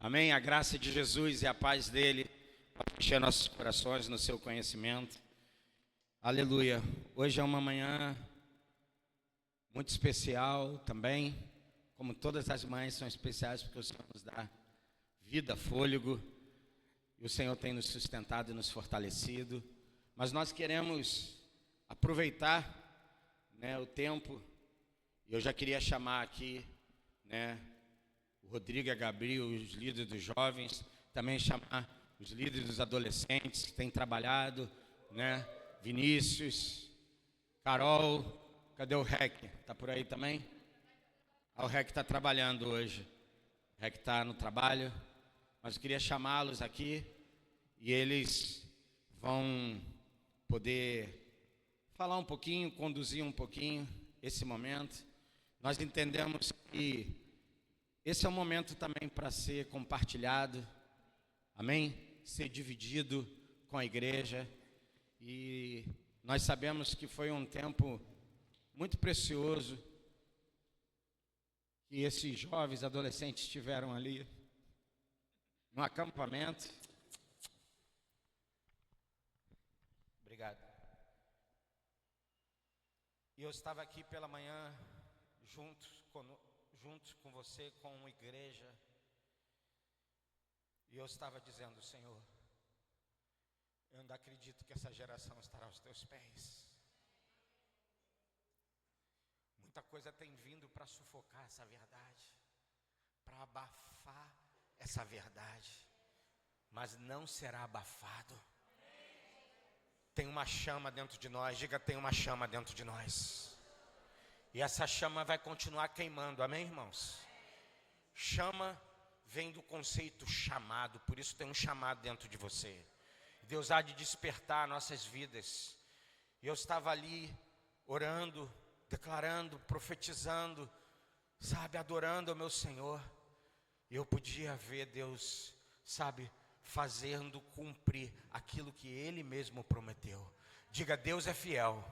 Amém? A graça de Jesus e a paz dele encher nossos corações no seu conhecimento. Aleluia. Hoje é uma manhã muito especial também, como todas as manhãs são especiais, porque o Senhor nos dá vida, fôlego, e o Senhor tem nos sustentado e nos fortalecido. Mas nós queremos aproveitar, o tempo, e eu já queria chamar aqui, o Rodrigo e a Gabriel, os líderes dos jovens, também chamar os líderes dos adolescentes que têm trabalhado, Vinícius, Carol, cadê o REC? Está por aí também? O REC está trabalhando hoje, o REC está no trabalho, mas eu queria chamá-los aqui e eles vão poder falar um pouquinho, conduzir um pouquinho esse momento. Nós entendemos que esse é um momento também para ser compartilhado, amém? Ser dividido com a igreja. E nós sabemos que foi um tempo muito precioso que esses jovens adolescentes tiveram ali no acampamento. Obrigado. E eu estava aqui pela manhã junto com você, com a igreja, e eu estava dizendo: Senhor, eu ainda acredito que essa geração estará aos teus pés. Muita coisa tem vindo para sufocar essa verdade, para abafar essa verdade, mas não será abafado. Tem uma chama dentro de nós, diga: tem uma chama dentro de nós. E essa chama vai continuar queimando, amém, irmãos? Chama vem do conceito chamado, por isso tem um chamado dentro de você. Deus há de despertar nossas vidas. E eu estava ali orando, declarando, profetizando, adorando ao meu Senhor. E eu podia ver Deus, fazendo cumprir aquilo que Ele mesmo prometeu. Diga: Deus é fiel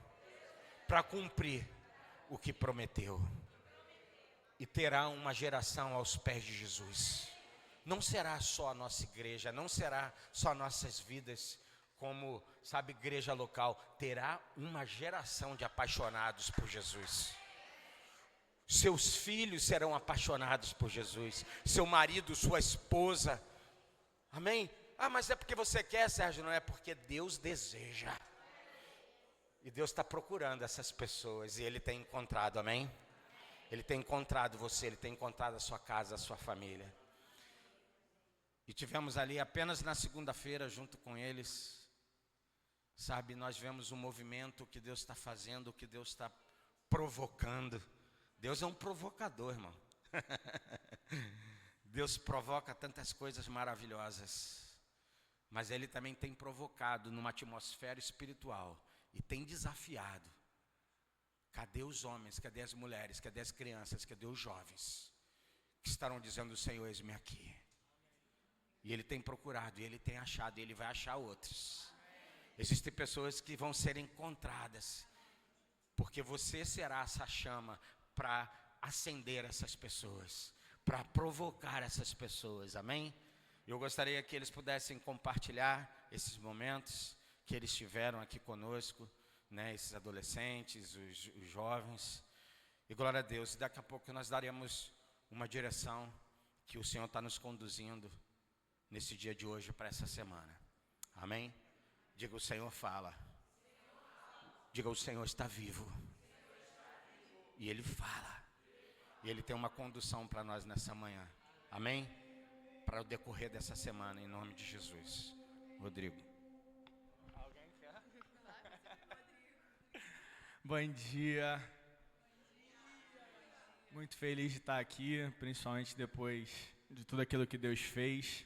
para cumprir o que prometeu. E terá uma geração aos pés de Jesus. Não será só a nossa igreja, não será só nossas vidas como, igreja local. Terá uma geração de apaixonados por Jesus. Seus filhos serão apaixonados por Jesus. Seu marido, sua esposa. Amém? Mas é porque você quer, Sérgio? Não é, porque Deus deseja. E Deus está procurando essas pessoas e Ele tem encontrado, amém? Ele tem encontrado você, Ele tem encontrado a sua casa, a sua família. E tivemos ali apenas na segunda-feira junto com eles, nós vemos o movimento que Deus está fazendo, que Deus está provocando. Deus é um provocador, irmão. Deus provoca tantas coisas maravilhosas, mas Ele também tem provocado numa atmosfera espiritual e tem desafiado. Cadê os homens, cadê as mulheres, cadê as crianças, cadê os jovens que estarão dizendo: Senhor, eis-me aqui? E Ele tem procurado, e Ele tem achado, e Ele vai achar outros. Existem pessoas que vão ser encontradas, porque você será essa chama para acender essas pessoas, para provocar essas pessoas, amém? Eu gostaria que eles pudessem compartilhar esses momentos que eles tiveram aqui conosco, esses adolescentes, os jovens, e glória a Deus. E daqui a pouco nós daremos uma direção que o Senhor está nos conduzindo nesse dia de hoje para essa semana, amém? Diga: o Senhor fala. Diga: o Senhor está vivo. E Ele fala. E Ele tem uma condução para nós nessa manhã, amém? Para o decorrer dessa semana, em nome de Jesus. Rodrigo. Bom dia. Muito feliz de estar aqui, principalmente depois de tudo aquilo que Deus fez.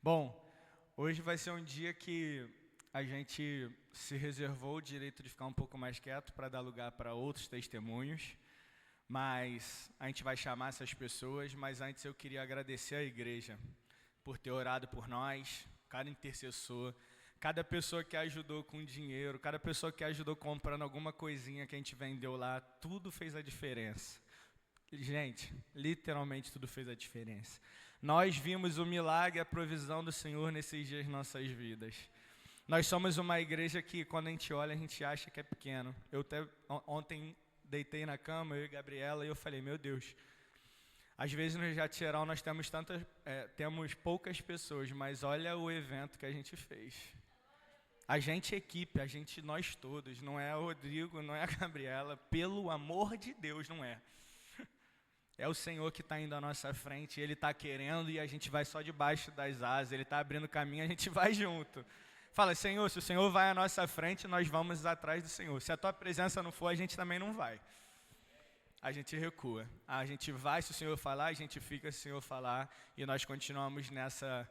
Bom, hoje vai ser um dia que a gente se reservou o direito de ficar um pouco mais quieto para dar lugar para outros testemunhos, mas a gente vai chamar essas pessoas. Mas antes eu queria agradecer à igreja por ter orado por nós, cada intercessor, cada pessoa que ajudou com dinheiro, cada pessoa que ajudou comprando alguma coisinha que a gente vendeu lá, tudo fez a diferença. Gente, literalmente tudo fez a diferença. Nós vimos o milagre, a provisão do Senhor nesses dias em nossas vidas. Nós somos uma igreja que, quando a gente olha, a gente acha que é pequeno. Eu até ontem deitei na cama, eu e Gabriela, e eu falei, meu Deus, às vezes no Resgate Geral nós temos poucas pessoas, mas olha o evento que a gente fez. A gente é equipe, nós todos, não é o Rodrigo, não é a Gabriela, pelo amor de Deus, não é. É o Senhor que está indo à nossa frente, Ele está querendo e a gente vai só debaixo das asas, Ele está abrindo caminho, a gente vai junto. Fala, Senhor, se o Senhor vai à nossa frente, nós vamos atrás do Senhor. Se a Tua presença não for, a gente também não vai. A gente recua. A gente vai se o Senhor falar, a gente fica se o Senhor falar e nós continuamos nessa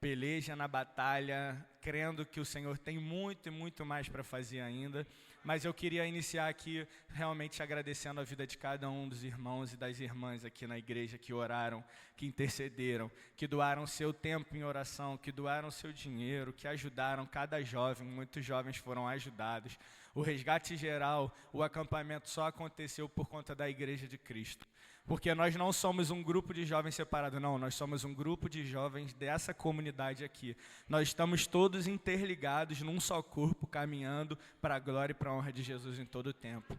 peleja, na batalha, crendo que o Senhor tem muito e muito mais para fazer ainda. Mas eu queria iniciar aqui realmente agradecendo a vida de cada um dos irmãos e das irmãs aqui na igreja que oraram, que intercederam, que doaram seu tempo em oração, que doaram seu dinheiro, que ajudaram cada jovem, muitos jovens foram ajudados. O Resgate Geral, o acampamento só aconteceu por conta da Igreja de Cristo. Porque nós não somos um grupo de jovens separado, não, nós somos um grupo de jovens dessa comunidade aqui. Nós estamos todos interligados num só corpo, caminhando para a glória e para a honra de Jesus em todo o tempo.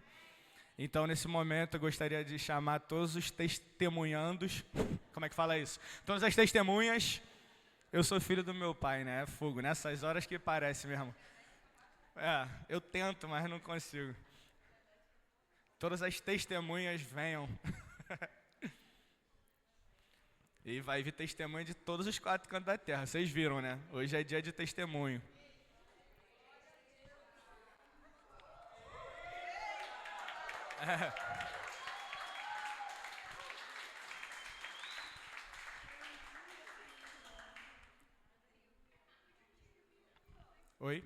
Então, nesse momento, eu gostaria de chamar todos os testemunhandos, como é que fala isso? Todas as testemunhas, eu sou filho do meu pai, né? É fogo, nessas horas que parece mesmo. Eu tento, mas não consigo. Todas as testemunhas venham. E vai vir testemunho de todos os 4 cantos da terra. Vocês viram, né? Hoje é dia de testemunho. Oi?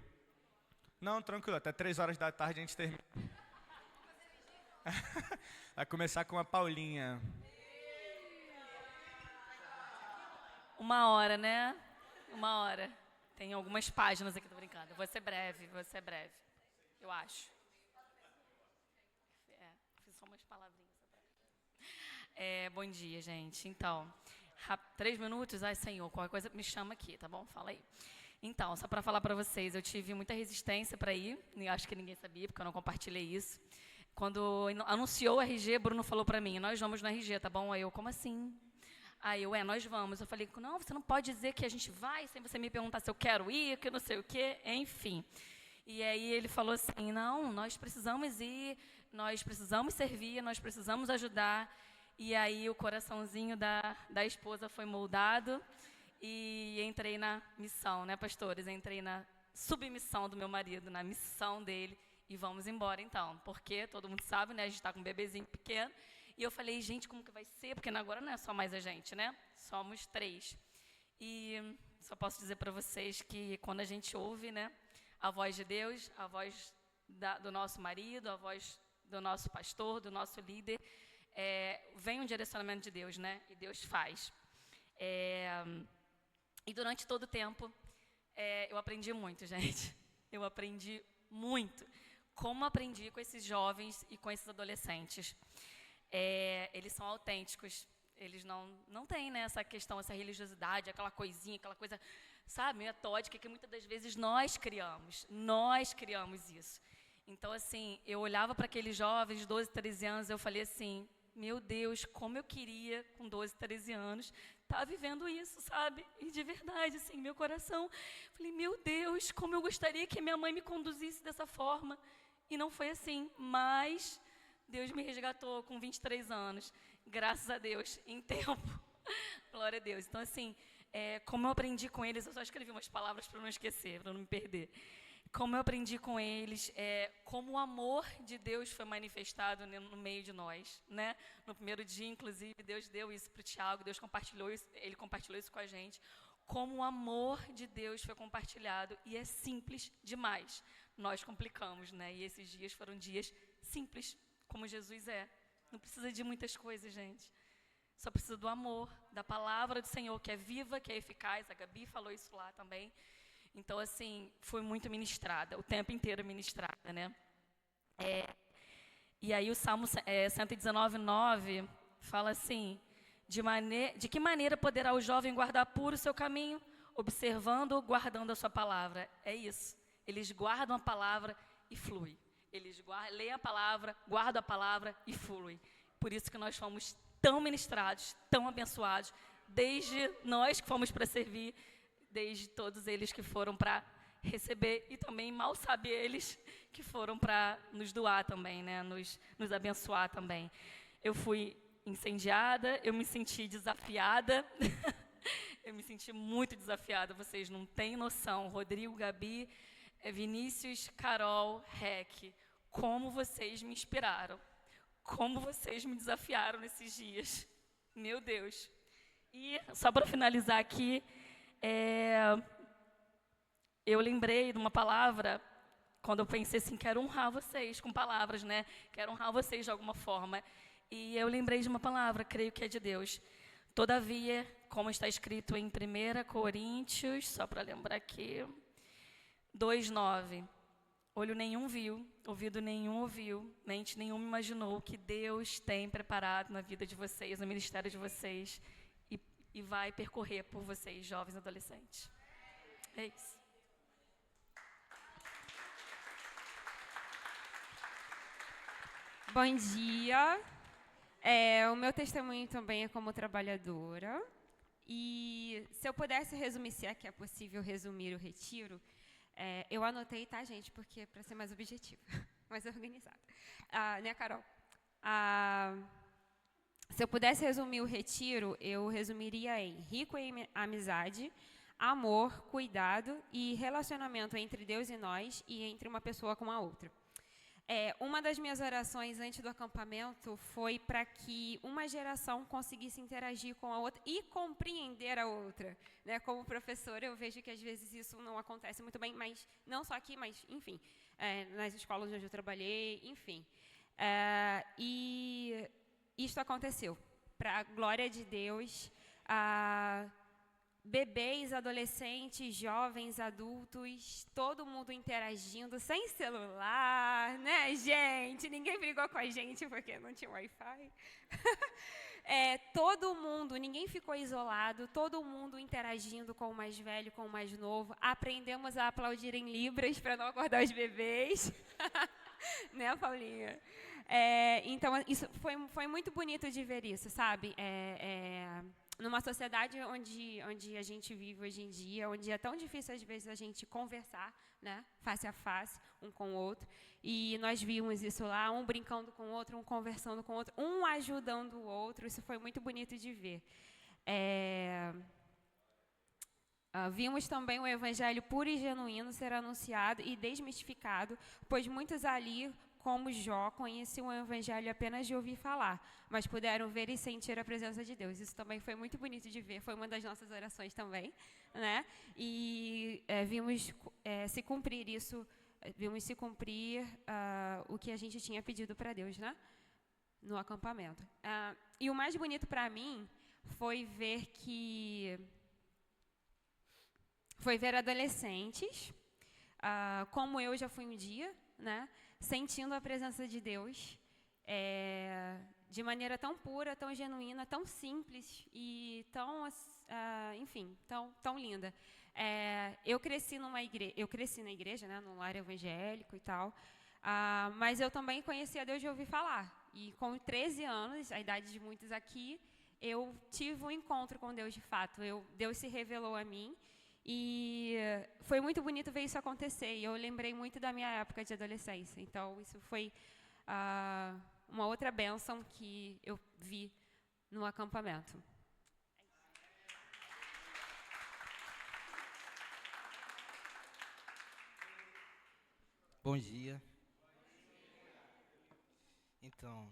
Não, tranquilo. Até 3 horas da tarde a gente termina. Vai começar com a Paulinha. 1 hora, né? 1 hora. Tem algumas páginas aqui, tô brincando. Vou ser breve, eu acho. Fiz só umas palavrinhas. Bom dia, gente. Então, 3 minutos? Ai, Senhor, qualquer coisa me chama aqui, tá bom? Fala aí. Então, só para falar para vocês, eu tive muita resistência para ir, e acho que ninguém sabia, porque eu não compartilhei isso. Quando anunciou o RG, Bruno falou para mim, nós vamos no RG, tá bom? Aí eu, como assim? Aí eu, nós vamos. Eu falei, não, você não pode dizer que a gente vai sem você me perguntar se eu quero ir, que eu não sei o quê, enfim. E aí ele falou assim, não, nós precisamos ir, nós precisamos servir, nós precisamos ajudar. E aí o coraçãozinho da esposa foi moldado e entrei na missão, né, pastores? Entrei na submissão do meu marido, na missão dele. E vamos embora, então, porque todo mundo sabe, né, a gente está com um bebezinho pequeno. E eu falei, gente, como que vai ser? Porque agora não é só mais a gente, né? Somos 3. E só posso dizer para vocês que quando a gente ouve, né, a voz de Deus, a voz do nosso marido, a voz do nosso pastor, do nosso líder, vem um direcionamento de Deus, né? E Deus faz. E durante todo o tempo, eu aprendi muito, gente. Eu aprendi muito. Como aprendi com esses jovens e com esses adolescentes. Eles são autênticos, eles não têm, né, essa questão, essa religiosidade, aquela coisinha, aquela coisa, sabe, metódica que muitas das vezes nós criamos isso. Então, assim, eu olhava para aqueles jovens de 12, 13 anos, eu falei assim, meu Deus, como eu queria, com 12, 13 anos, estar vivendo isso, sabe, e de verdade, assim, meu coração, falei, meu Deus, como eu gostaria que minha mãe me conduzisse dessa forma, e não foi assim, mas Deus me resgatou com 23 anos, graças a Deus, em tempo. Glória a Deus. Então, assim, como eu aprendi com eles, eu só escrevi umas palavras para não esquecer, para não me perder. Como eu aprendi com eles, como o amor de Deus foi manifestado no meio de nós, né? No primeiro dia, inclusive, Deus deu isso para o Tiago, Deus compartilhou isso, ele compartilhou isso com a gente. Como o amor de Deus foi compartilhado, e é simples demais. Nós complicamos, né? E esses dias foram dias simples, como Jesus é. Não precisa de muitas coisas, gente. Só precisa do amor, da palavra do Senhor, que é viva, que é eficaz. A Gabi falou isso lá também. Então, assim, fui muito ministrada, o tempo inteiro ministrada, né? E aí o Salmo 119:9 fala assim, De que maneira poderá o jovem guardar puro o seu caminho? Observando, guardando a sua palavra. É isso. Eles guardam a palavra e flui. Eles leem a palavra, guardam a palavra e flui. Por isso que nós fomos tão ministrados, tão abençoados, desde nós que fomos para servir, desde todos eles que foram para receber, e também mal sabe eles que foram para nos doar também, né? nos abençoar também. Eu fui incendiada, eu me senti desafiada, eu me senti muito desafiada, vocês não têm noção. Rodrigo, Gabi, Vinícius, Carol, Rec, como vocês me inspiraram, como vocês me desafiaram nesses dias, meu Deus. E só para finalizar aqui, eu lembrei de uma palavra, quando eu pensei assim, quero honrar vocês com palavras, né? Quero honrar vocês de alguma forma. E eu lembrei de uma palavra, creio que é de Deus. Todavia, como está escrito em 1 Coríntios, só para lembrar aqui, 2:9. Olho nenhum viu, ouvido nenhum ouviu, mente nenhuma imaginou o que Deus tem preparado na vida de vocês, no ministério de vocês, e vai percorrer por vocês, jovens e adolescentes. É isso. Bom dia. O meu testemunho também é como trabalhadora. E se eu pudesse resumir, se é que é possível resumir o retiro, eu anotei, tá, gente? Porque para ser mais objetivo, mais organizada. Né, Carol? Se eu pudesse resumir o retiro, eu resumiria em rico em amizade, amor, cuidado e relacionamento entre Deus e nós e entre uma pessoa com a outra. Uma das minhas orações antes do acampamento foi para que uma geração conseguisse interagir com a outra e compreender a outra. Né? Como professora, eu vejo que às vezes isso não acontece muito bem, mas não só aqui, mas, enfim, nas escolas onde eu trabalhei, enfim. E isto aconteceu. Para a glória de Deus, bebês, adolescentes, jovens, adultos, todo mundo interagindo, sem celular, né, gente? Ninguém brigou com a gente porque não tinha Wi-Fi. Todo mundo, ninguém ficou isolado, todo mundo interagindo com o mais velho, com o mais novo. Aprendemos a aplaudir em libras para não acordar os bebês. Né, Paulinha? Então, isso foi muito bonito de ver isso, sabe? Numa sociedade onde a gente vive hoje em dia, onde é tão difícil às vezes a gente conversar, né, face a face, um com o outro, e nós vimos isso lá, um brincando com o outro, um conversando com o outro, um ajudando o outro, isso foi muito bonito de ver. Vimos também o evangelho puro e genuíno ser anunciado e desmistificado, pois muitos ali, como Jó, conheciam o evangelho apenas de ouvir falar, mas puderam ver e sentir a presença de Deus. Isso também foi muito bonito de ver, foi uma das nossas orações também, né? E vimos se cumprir isso, vimos se cumprir o que a gente tinha pedido para Deus, né? No acampamento. E o mais bonito para mim foi ver adolescentes, como eu já fui um dia, né? Sentindo a presença de Deus de maneira tão pura, tão genuína, tão simples e tão, enfim, tão linda. Eu cresci na igreja, né, num lar evangélico e tal, mas eu também conheci a Deus de ouvir falar. E com 13 anos, a idade de muitos aqui, eu tive um encontro com Deus de fato. Deus se revelou a mim. E foi muito bonito ver isso acontecer. E eu lembrei muito da minha época de adolescência. Então, isso foi uma outra bênção que eu vi no acampamento. Bom dia. Então,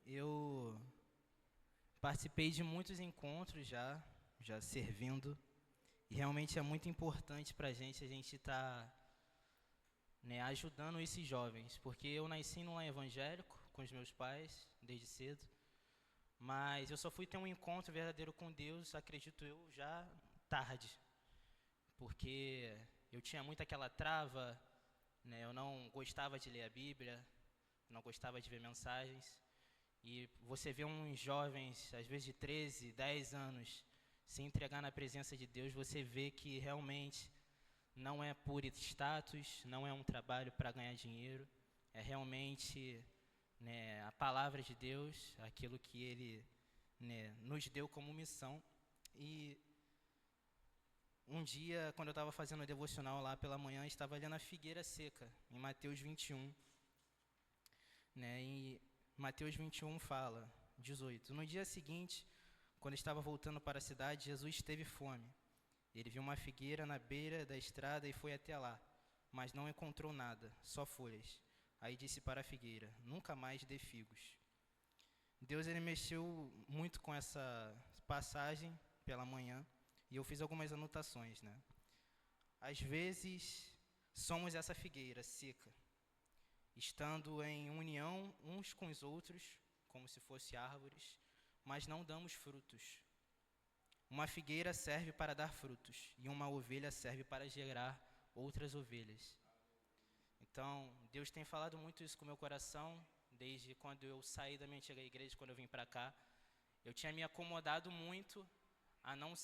eu participei de muitos encontros já servindo. E realmente é muito importante para a gente estar ajudando esses jovens, porque eu nasci num lar evangélico com os meus pais, desde cedo, mas eu só fui ter um encontro verdadeiro com Deus, acredito eu, já tarde, porque eu tinha muito aquela trava, né, eu não gostava de ler a Bíblia, não gostava de ver mensagens, E você vê uns jovens, às vezes de 13, 10 anos, se entregar na presença de Deus, você vê que realmente não é por status, não é um trabalho para ganhar dinheiro, é realmente, né, a palavra de Deus, aquilo que Ele, né, nos deu como missão. E um dia, quando eu estava fazendo a devocional lá pela manhã, estava lendo a figueira seca, em Mateus 21. Né, e Mateus 21 fala, 18. No dia seguinte, quando estava voltando para a cidade, Jesus teve fome. Ele viu uma figueira na beira da estrada e foi até lá, mas não encontrou nada, só folhas. Aí disse para a figueira: nunca mais dê figos. Deus, ele mexeu muito com essa passagem pela manhã, e eu fiz algumas anotações, né? Às vezes, somos essa figueira seca, estando em união uns com os outros, como se fossem árvores, mas não damos frutos. Uma figueira serve para dar frutos, e uma ovelha serve para gerar outras ovelhas. Então, Deus tem falado muito isso com o meu coração, desde quando eu saí da minha antiga igreja, quando eu vim para cá. Eu tinha me acomodado muito a não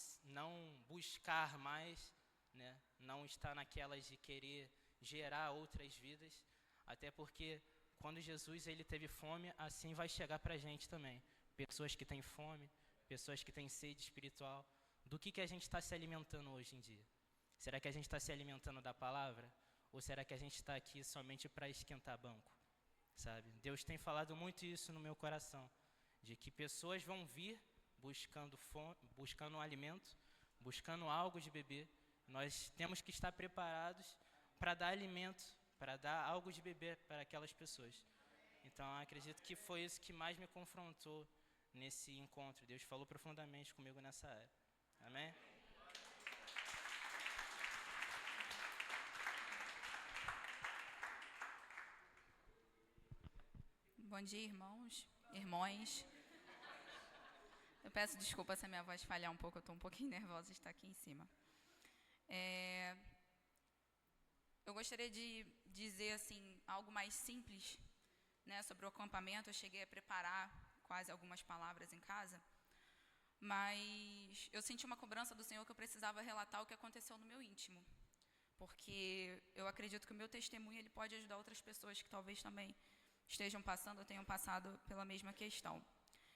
buscar mais, né? Não estar naquelas de querer gerar outras vidas, até porque quando Jesus ele teve fome, assim vai chegar para a gente também. Pessoas que têm fome, pessoas que têm sede espiritual. Do que a gente está se alimentando hoje em dia? Será que a gente está se alimentando da palavra? Ou será que a gente está aqui somente para esquentar banco? Sabe? Deus tem falado muito isso no meu coração, de que pessoas vão vir buscando buscando um alimento, buscando algo de beber. Nós temos que estar preparados para dar alimento, para dar algo de beber para aquelas pessoas. Então, acredito que foi isso que mais me confrontou nesse encontro. Deus falou profundamente comigo nessa área. Amém? Bom dia, irmãos, irmãs. Eu peço desculpa se a minha voz falhar um pouco, eu estou um pouquinho nervosa de estar aqui em cima. Eu gostaria de dizer assim, algo mais simples, né, sobre o acampamento. Eu cheguei a preparar quase algumas palavras em casa, mas eu senti uma cobrança do Senhor que eu precisava relatar o que aconteceu no meu íntimo, porque eu acredito que o meu testemunho ele pode ajudar outras pessoas que talvez também estejam passando ou tenham passado pela mesma questão.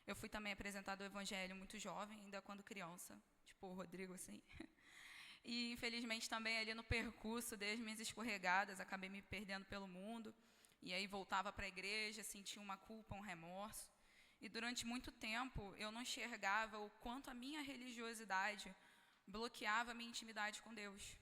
Eu fui também apresentado ao Evangelho muito jovem, ainda quando criança, tipo o Rodrigo, assim. E, infelizmente, também ali no percurso, desde minhas escorregadas, acabei me perdendo pelo mundo. E aí voltava para a igreja, sentia uma culpa, um remorso. E durante muito tempo, eu não enxergava o quanto a minha religiosidade bloqueava a minha intimidade com Deus.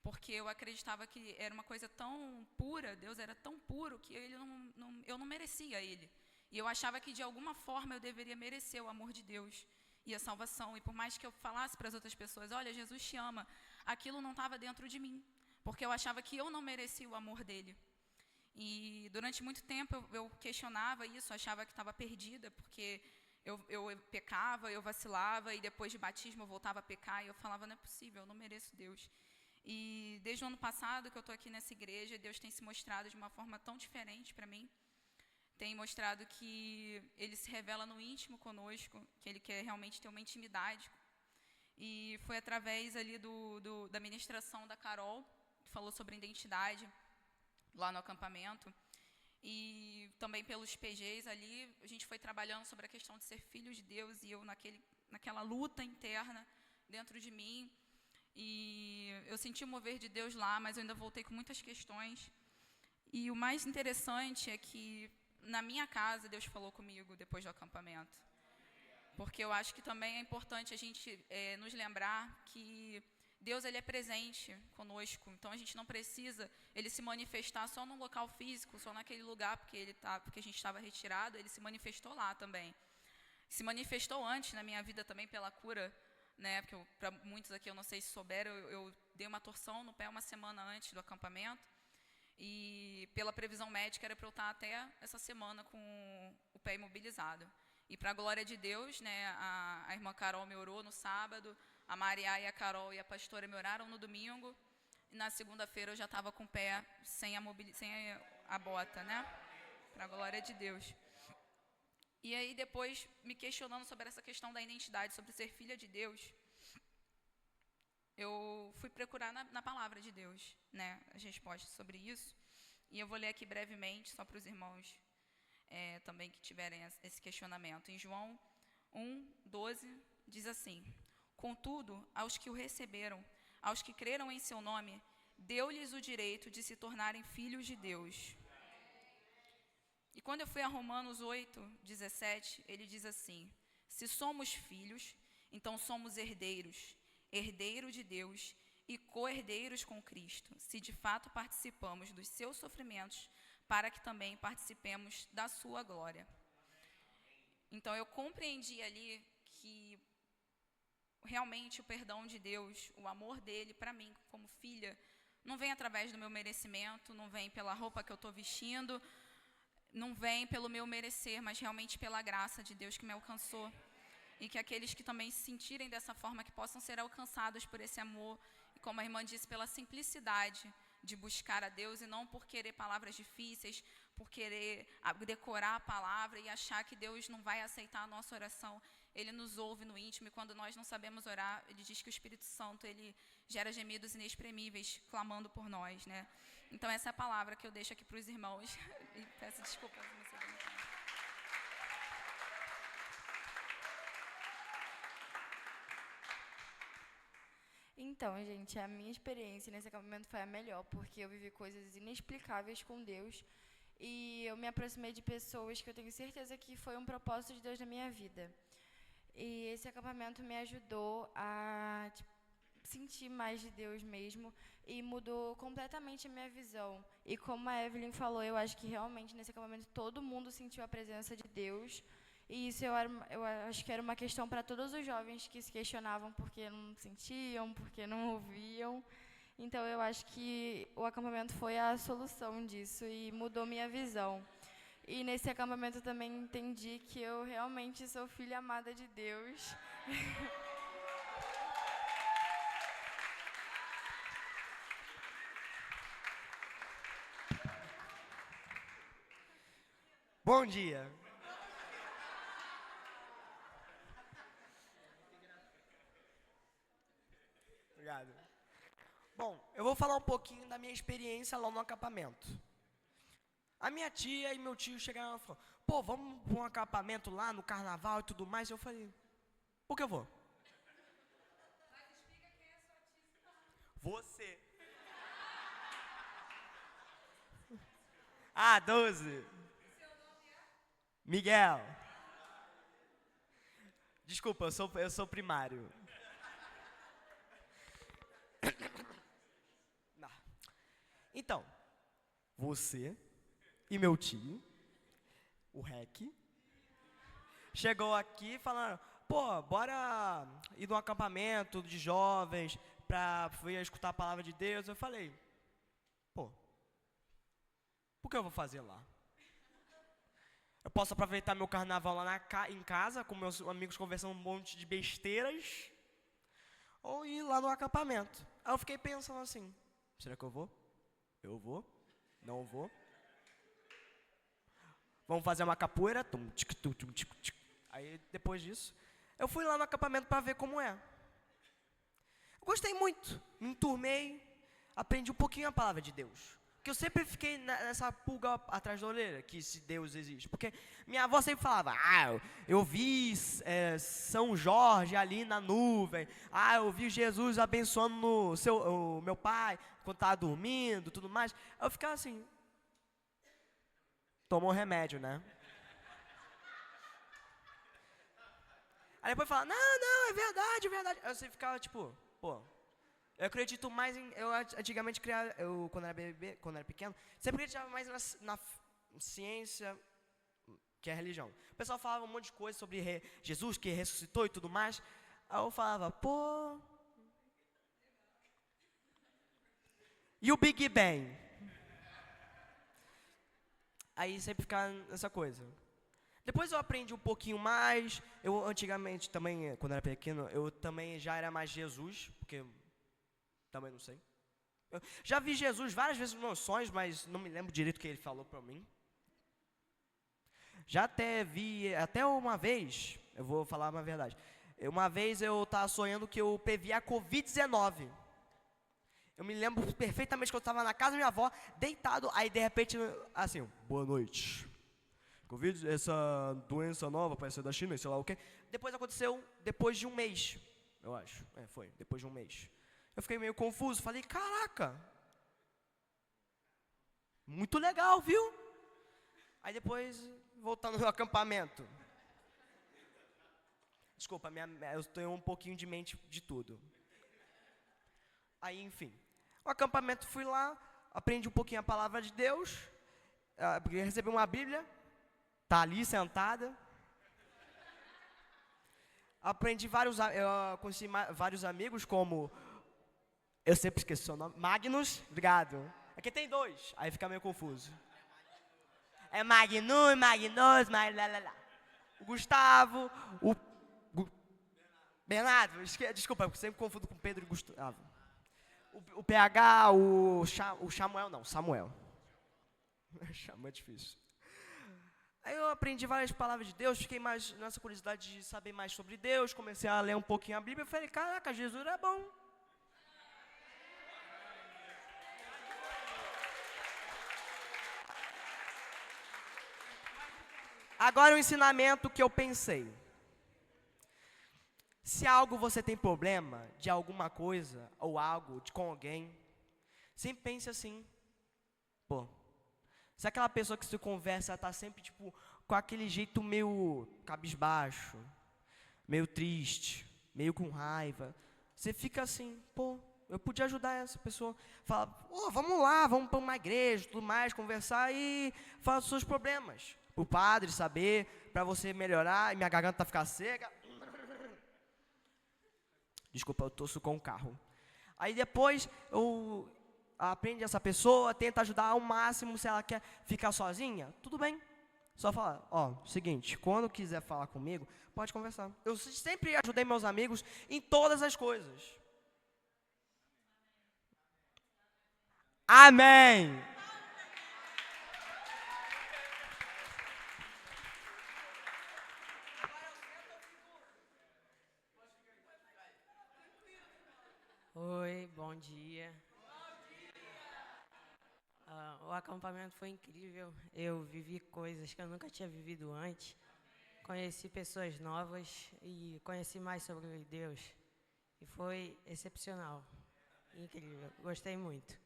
Porque eu acreditava que era uma coisa tão pura, Deus era tão puro, que eu não merecia Ele. E eu achava que, de alguma forma, eu deveria merecer o amor de Deus e a salvação. E por mais que eu falasse para as outras pessoas, olha, Jesus te ama, aquilo não estava dentro de mim, porque eu achava que eu não merecia o amor dele. E durante muito tempo eu questionava isso, achava que estava perdida, porque eu pecava, eu vacilava, e depois de batismo eu voltava a pecar, e eu falava, não é possível, eu não mereço Deus. E desde o ano passado que eu estou aqui nessa igreja, Deus tem se mostrado de uma forma tão diferente para mim. Tem mostrado que Ele se revela no íntimo conosco, que Ele quer realmente ter uma intimidade. E foi através ali da ministração da Carol, que falou sobre identidade, lá no acampamento. E também pelos PGs ali, a gente foi trabalhando sobre a questão de ser filho de Deus, e eu naquela luta interna dentro de mim. E eu senti o mover de Deus lá, mas eu ainda voltei com muitas questões. E o mais interessante é que na minha casa Deus falou comigo depois do acampamento. Porque eu acho que também é importante a gente nos lembrar que Deus ele é presente conosco. Então a gente não precisa Ele se manifestar só no local físico, só naquele lugar porque a gente estava retirado. Ele se manifestou lá também. Se manifestou antes na minha vida também pela cura, né? Porque para muitos aqui, eu não sei se souberam, eu dei uma torção no pé uma semana antes do acampamento. E pela previsão médica era para eu estar até essa semana com o pé imobilizado. E para a glória de Deus, né, a irmã Carol me orou no sábado, a Maria e a Carol e a pastora me oraram no domingo. E na segunda-feira eu já estava com o pé sem a bota, né? Para a glória de Deus. E aí, depois, me questionando sobre essa questão da identidade, sobre ser filha de Deus, eu fui procurar na palavra de Deus, né, as respostas sobre isso. E eu vou ler aqui brevemente, só para os irmãos também que tiverem esse questionamento. Em João 1:12, diz assim: contudo, aos que o receberam, aos que creram em seu nome, deu-lhes o direito de se tornarem filhos de Deus. E quando eu fui a Romanos 8:17, ele diz assim: se somos filhos, então somos herdeiros, herdeiro de Deus e co-herdeiros com Cristo, se de fato participamos dos seus sofrimentos, para que também participemos da sua glória. Então eu compreendi ali que realmente o perdão de Deus, o amor dele para mim como filha, não vem através do meu merecimento, não vem pela roupa que eu estou vestindo, não vem pelo meu merecer, mas realmente pela graça de Deus que me alcançou. E que aqueles que também se sentirem dessa forma, que possam ser alcançados por esse amor, e como a irmã disse, pela simplicidade de buscar a Deus, e não por querer palavras difíceis, por querer decorar a palavra e achar que Deus não vai aceitar a nossa oração. Ele nos ouve no íntimo, e quando nós não sabemos orar, ele diz que o Espírito Santo, ele gera gemidos inexprimíveis, clamando por nós, né? Então essa é a palavra que eu deixo aqui para os irmãos, e peço desculpas. Então, gente, a minha experiência nesse acampamento foi a melhor, porque eu vivi coisas inexplicáveis com Deus e eu me aproximei de pessoas que eu tenho certeza que foi um propósito de Deus na minha vida. E esse acampamento me ajudou a sentir mais de Deus mesmo e mudou completamente a minha visão. E como a Evelyn falou, eu acho que realmente nesse acampamento todo mundo sentiu a presença de Deus. E isso eu acho que era uma questão para todos os jovens que se questionavam porque não sentiam, porque não ouviam. Então eu acho que o acampamento foi a solução disso e mudou minha visão. E nesse acampamento eu também entendi que eu realmente sou filha amada de Deus. Bom dia. Obrigado. Bom, eu vou falar um pouquinho da minha experiência lá no acampamento. A minha tia e meu tio chegaram e falaram: pô, vamos para um acampamento lá no carnaval e tudo mais. Eu falei: por que eu vou? Mas explica quem é sua tia. Você. Ah, 12. Seu nome é? Miguel. Desculpa, eu sou primário. Então, você e meu tio, o Rec, chegou aqui falando: pô, bora ir num acampamento de jovens pra vir escutar a palavra de Deus. Eu falei: pô, o que eu vou fazer lá? Eu posso aproveitar meu carnaval lá em casa, com meus amigos conversando um monte de besteiras, ou ir lá no acampamento. Aí eu fiquei pensando assim: será que eu vou? Eu vou? Não vou? Vamos fazer uma capoeira? Aí, depois disso, eu fui lá no acampamento para ver como é. Eu gostei muito, me enturmei, aprendi um pouquinho a palavra de Deus. Porque eu sempre fiquei nessa pulga atrás da orelha, que se Deus existe. Porque minha avó sempre falava: eu vi São Jorge ali na nuvem. Eu vi Jesus abençoando o meu pai quando estava dormindo, tudo mais. Eu ficava assim: tomou remédio, né? Aí depois fala: não, é verdade, é verdade. Aí você ficava tipo: pô, eu acredito mais em... Eu antigamente, quando era pequeno, sempre acreditava mais na ciência que é a religião. O pessoal falava um monte de coisa sobre Jesus, que ressuscitou e tudo mais. Aí eu falava: pô... E o Big Bang? Aí sempre ficava nessa coisa. Depois eu aprendi um pouquinho mais. Eu antigamente também, quando era pequeno, eu também já era mais Jesus, porque... também não sei. Eu já vi Jesus várias vezes nos meus sonhos, mas não me lembro direito o que ele falou para mim. Já até vi, até uma vez, eu vou falar uma verdade. Uma vez eu estava sonhando que eu peguei a Covid-19. Eu me lembro perfeitamente que eu estava na casa da minha avó, deitado, aí de repente, assim, boa noite. Covid, essa doença nova, parece ser da China, sei lá o quê. Depois aconteceu, depois de um mês, eu acho. Foi, depois de um mês. Eu fiquei meio confuso, falei, caraca, muito legal, viu? Aí depois, voltando ao acampamento. Desculpa, eu tenho um pouquinho de mente de tudo. Aí, enfim, o acampamento fui lá, aprendi um pouquinho a palavra de Deus, recebi uma Bíblia, tá ali sentada. Aprendi eu conheci vários amigos, como, eu sempre esqueço o seu nome, Magnus, obrigado. Aqui tem 2, aí fica meio confuso. É Magnus, o Gustavo, o Bernardo, desculpa, eu sempre confundo com Pedro e Gustavo. O PH, o Samuel, não, Samuel. Chama é difícil. Aí eu aprendi várias palavras de Deus, fiquei mais nessa curiosidade de saber mais sobre Deus, comecei a ler um pouquinho a Bíblia e falei, caraca, Jesus é bom. Agora o ensinamento que eu pensei. Se algo você tem problema de alguma coisa ou algo com alguém, sempre pense assim, pô, se aquela pessoa que você conversa está sempre tipo com aquele jeito meio cabisbaixo, meio triste, meio com raiva, você fica assim, pô, eu podia ajudar essa pessoa, fala, pô, vamos lá, vamos para uma igreja, tudo mais, conversar e falar dos seus problemas, para o padre saber, para você melhorar, e minha garganta ficar seca. Desculpa, eu tosso com o carro. Aí depois eu aprende essa pessoa, tenta ajudar ao máximo. Se ela quer ficar sozinha, tudo bem. Só falar, seguinte, quando quiser falar comigo, pode conversar. Eu sempre ajudei meus amigos em todas as coisas. Amém! Oi, bom dia. O acampamento foi incrível. Eu vivi coisas que eu nunca tinha vivido antes. Conheci pessoas novas e conheci mais sobre Deus. E foi excepcional. Incrível. Gostei muito.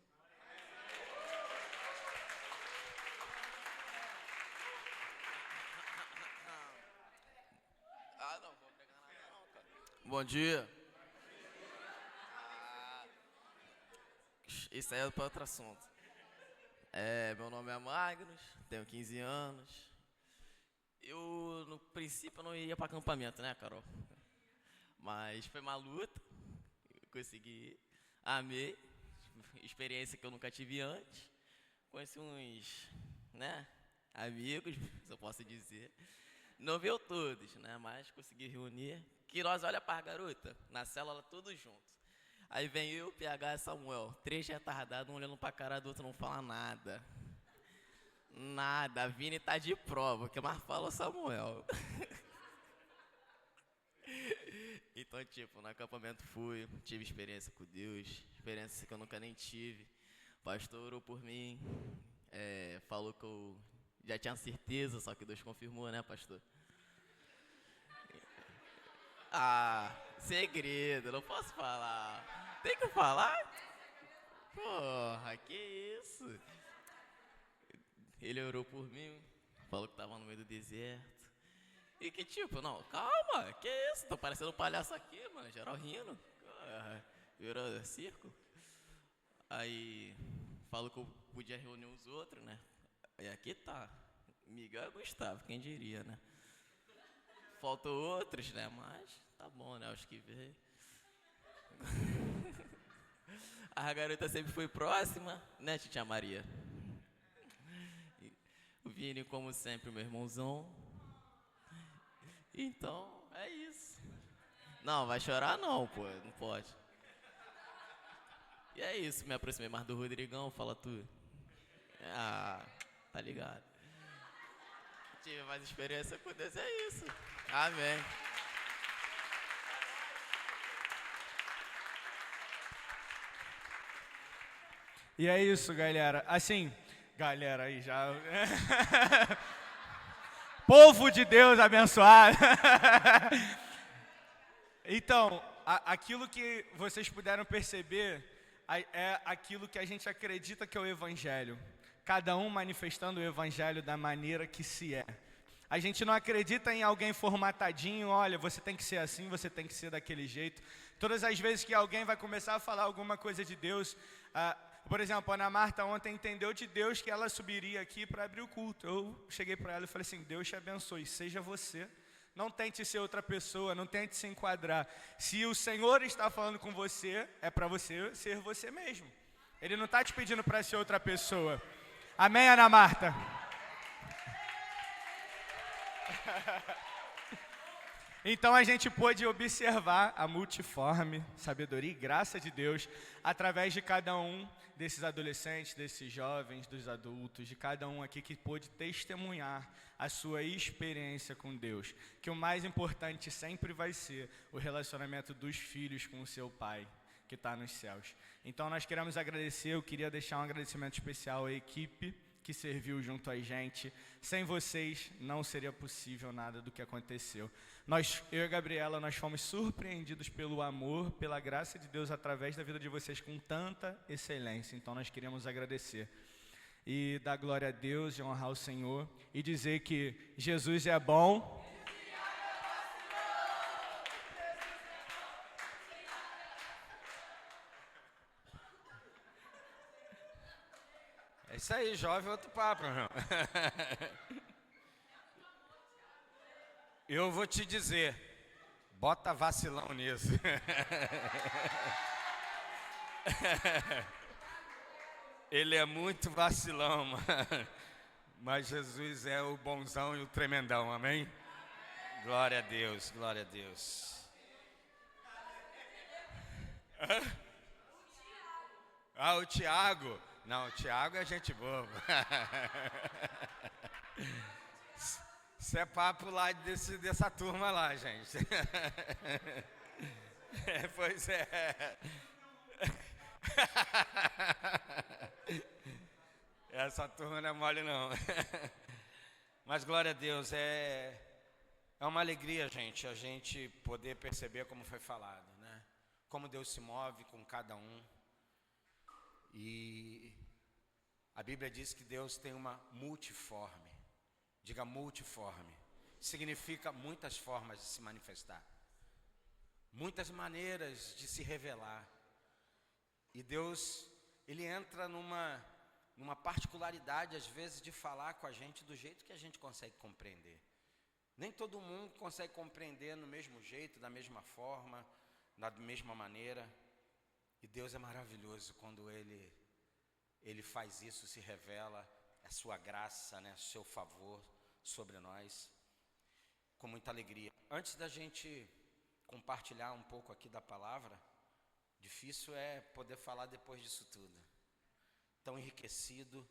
Bom dia. Isso aí é para outro assunto. Meu nome é Magnus, tenho 15 anos. Eu, no princípio, não ia para acampamento, né, Carol? Mas foi uma luta, eu consegui, amei, experiência que eu nunca tive antes. Conheci uns, amigos, se eu posso dizer. Não viu todos, mas consegui reunir. Que nós olha para a garota, na célula, todos juntos. Aí vem eu, PH e Samuel, 3 retardados, um olhando pra cara do outro, não fala nada. Nada, a Vini tá de prova, o que mais fala é o Samuel. Então, no acampamento fui, tive experiência com Deus, experiência que eu nunca nem tive. O pastor orou por mim, falou que eu já tinha certeza, só que Deus confirmou, né, pastor? Segredo, não posso falar. Tem que falar? Porra, que isso? Ele orou por mim, falou que tava no meio do deserto. E que não, calma, que isso? Tô parecendo um palhaço aqui, mano, geral rindo. Virou circo. Aí, falou que eu podia reunir os outros, né? E aqui tá, Miguel e Gustavo, quem diria, né? Faltou outros, mas tá bom, né? Acho que veio. A garota sempre foi próxima, né, Titia Maria? O Vini, como sempre, meu irmãozão. Então, é isso. Não, vai chorar não, pô, não pode. E é isso, me aproximei mais do Rodrigão, fala tu. Tá ligado. tive mais experiência com Deus, é isso. Amém. E é isso, galera. Assim, galera aí já. Povo de Deus abençoado. Então, aquilo que vocês puderam perceber é aquilo que a gente acredita que é o Evangelho. Cada um manifestando o Evangelho da maneira que se é. A gente não acredita em alguém formatadinho, olha, você tem que ser assim, você tem que ser daquele jeito. Todas as vezes que alguém vai começar a falar alguma coisa de Deus, por exemplo, a Ana Marta ontem entendeu de Deus que ela subiria aqui para abrir o culto. Eu cheguei para ela e falei assim, Deus te abençoe, seja você. Não tente ser outra pessoa, não tente se enquadrar. Se o Senhor está falando com você, é para você ser você mesmo. Ele não está te pedindo para ser outra pessoa. Amém, Ana Marta? Então a gente pôde observar a multiforme sabedoria e graça de Deus através de cada um desses adolescentes, desses jovens, dos adultos, de cada um aqui que pôde testemunhar a sua experiência com Deus. Que o mais importante sempre vai ser o relacionamento dos filhos com o seu pai, que está nos céus. Então nós queremos agradecer, eu queria deixar um agradecimento especial à equipe que serviu junto a gente. Sem vocês não seria possível nada do que aconteceu. Eu e a Gabriela, nós fomos surpreendidos pelo amor, pela graça de Deus através da vida de vocês com tanta excelência. Então nós queremos agradecer e dar glória a Deus e honrar o Senhor e dizer que Jesus é bom. É isso aí, jovem, outro papo, irmão. Eu vou te dizer, bota vacilão nisso. Ele é muito vacilão, mas Jesus é o bonzão e o tremendão, amém? Glória a Deus, glória a Deus. Ah, o Tiago. Não, o Tiago é gente boa. Isso é papo lá dessa turma lá, gente. Pois é. Essa turma não é mole, não. Mas glória a Deus, é uma alegria, gente, a gente poder perceber como foi falado, né? Como Deus se move com cada um. E a Bíblia diz que Deus tem uma multiforme. Diga multiforme. Significa muitas formas de se manifestar. Muitas maneiras de se revelar. E Deus, Ele entra numa particularidade, às vezes, de falar com a gente do jeito que a gente consegue compreender. Nem todo mundo consegue compreender no mesmo jeito, da mesma forma, da mesma maneira. E Deus é maravilhoso quando Ele faz isso, se revela, a sua graça, né, o seu favor sobre nós, com muita alegria. Antes da gente compartilhar um pouco aqui da palavra, difícil é poder falar depois disso tudo. Tão enriquecido,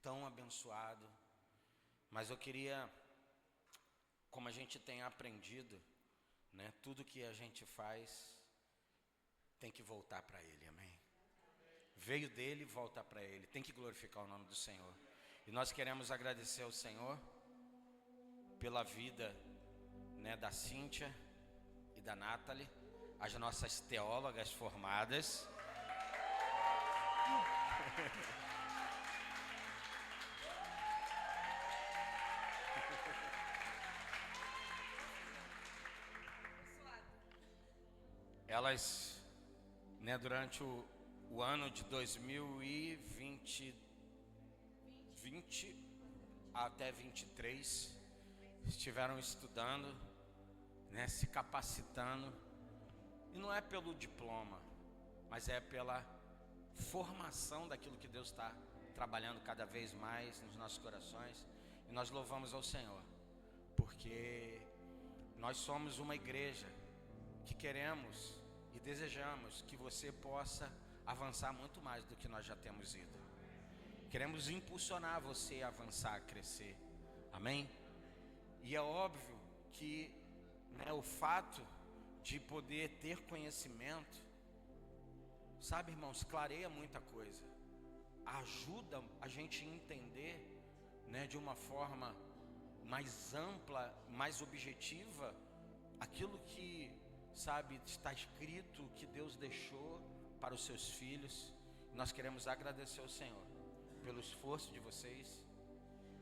tão abençoado. Mas eu queria, como a gente tem aprendido, né, tudo que a gente faz tem que voltar para Ele, amém? Veio dele, volta para Ele. Tem que glorificar o nome do Senhor. E nós queremos agradecer ao Senhor pela vida, né, da Cíntia e da Nathalie, as nossas teólogas formadas. Elas, né, durante o ano de 2020 até 23, estiveram estudando, né, se capacitando, e não é pelo diploma, mas é pela formação daquilo que Deus está trabalhando cada vez mais nos nossos corações, e nós louvamos ao Senhor, porque nós somos uma igreja que queremos e desejamos que você possa avançar muito mais do que nós já temos ido. Queremos impulsionar você a avançar, a crescer. Amém? E é óbvio que, né, o fato de poder ter conhecimento, sabe, irmãos, clareia muita coisa, ajuda a gente a entender, né, de uma forma mais ampla, mais objetiva, aquilo que, sabe, está escrito, que Deus deixou para os seus filhos. Nós queremos agradecer ao Senhor pelo esforço de vocês,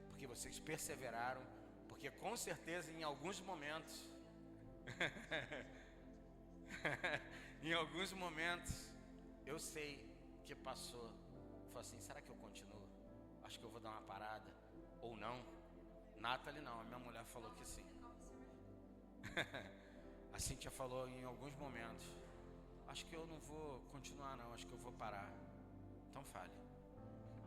porque vocês perseveraram, porque com certeza em alguns momentos em alguns momentos eu sei que passou, falou assim, será que eu continuo? Acho que eu vou dar uma parada, ou não. Nathalie não, a minha mulher falou que sim. A Cíntia falou em alguns momentos, acho que eu não vou continuar não, acho que eu vou parar. Então fale.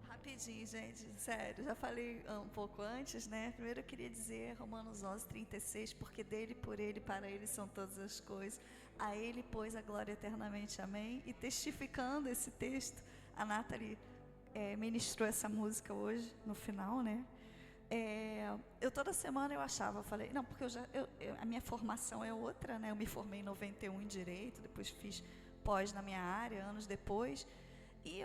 Rapidinho, gente, sério, já falei um pouco antes, né? Primeiro eu queria dizer Romanos 11:36, porque dele, por ele, para ele são todas as coisas, a ele, pois, a glória eternamente, amém. E testificando esse texto, a Nathalie ministrou essa música hoje, no final, né? Eu toda semana eu achava, eu falei, não, porque a minha formação é outra, né? Eu me formei em 91 em Direito, depois fiz pós na minha área, anos depois, e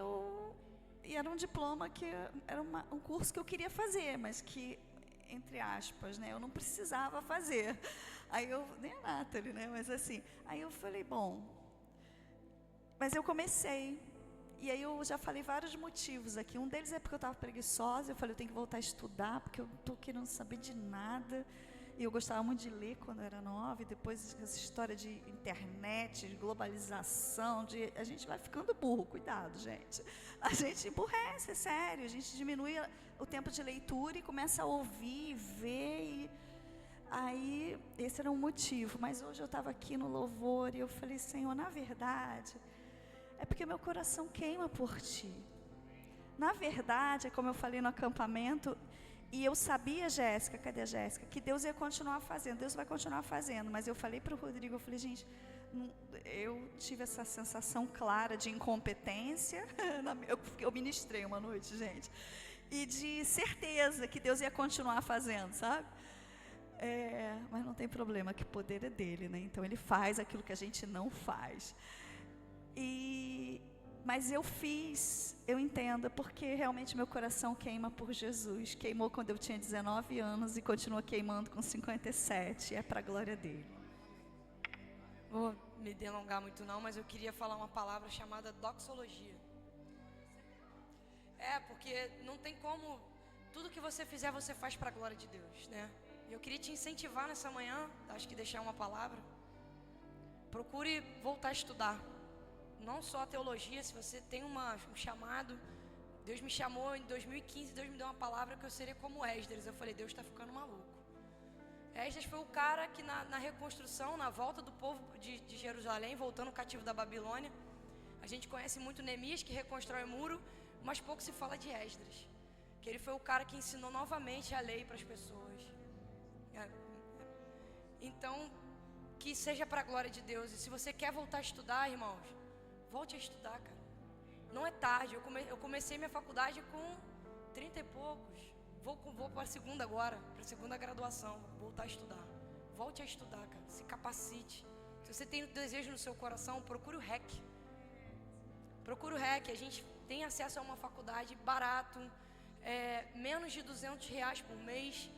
era um diploma que era um curso que eu queria fazer, mas que, entre aspas, né, eu não precisava fazer. Aí eu, nem a Nathalie, né, mas assim, aí eu falei, bom, mas eu comecei, e aí eu já falei vários motivos aqui. Um deles é porque eu estava preguiçosa, eu falei, eu tenho que voltar a estudar, porque eu não estou querendo saber de nada. E eu gostava muito de ler quando eu era nova, e depois essa história de internet, de globalização, a gente vai ficando burro, cuidado, gente. A gente emburrece, é sério, a gente diminui o tempo de leitura e começa a ouvir, ver, e aí esse era um motivo. Mas hoje eu estava aqui no louvor e eu falei, Senhor, na verdade, é porque meu coração queima por Ti. Na verdade, é como eu falei no acampamento, e eu sabia, Jéssica, cadê a Jéssica? Que Deus ia continuar fazendo, Deus vai continuar fazendo. Mas eu falei para o Rodrigo, eu falei, gente, eu tive essa sensação clara de incompetência, eu ministrei uma noite, gente, e de certeza que Deus ia continuar fazendo, sabe? Mas não tem problema, que o poder é dele, né? Então Ele faz aquilo que a gente não faz. Mas eu entendo, porque realmente meu coração queima por Jesus. Queimou quando eu tinha 19 anos e continua queimando com 57. É para a glória dele. Vou me delongar muito não, mas eu queria falar uma palavra chamada doxologia. Porque não tem como, tudo que você fizer, você faz para a glória de Deus, né? E eu queria te incentivar nessa manhã, acho que deixar uma palavra. Procure voltar a estudar. Não só a teologia, se você tem um chamado. Deus me chamou em 2015, Deus me deu uma palavra que eu seria como Esdras. Eu falei, Deus está ficando maluco. Esdras foi o cara que na reconstrução, na volta do povo de Jerusalém, voltando cativo da Babilônia, a gente conhece muito Neemias, que reconstrói o muro, mas pouco se fala de Esdras, que ele foi o cara que ensinou novamente a lei para as pessoas. Então, que seja para a glória de Deus. E se você quer voltar a estudar, irmãos, volte a estudar, cara. Não é tarde. Eu comecei minha faculdade com 30 e poucos. Vou para a segunda agora, para a segunda graduação. Voltar a estudar. Volte a estudar, cara. Se capacite. Se você tem desejo no seu coração, procure o REC. Procure o REC. A gente tem acesso a uma faculdade barato, menos de R$200 por mês.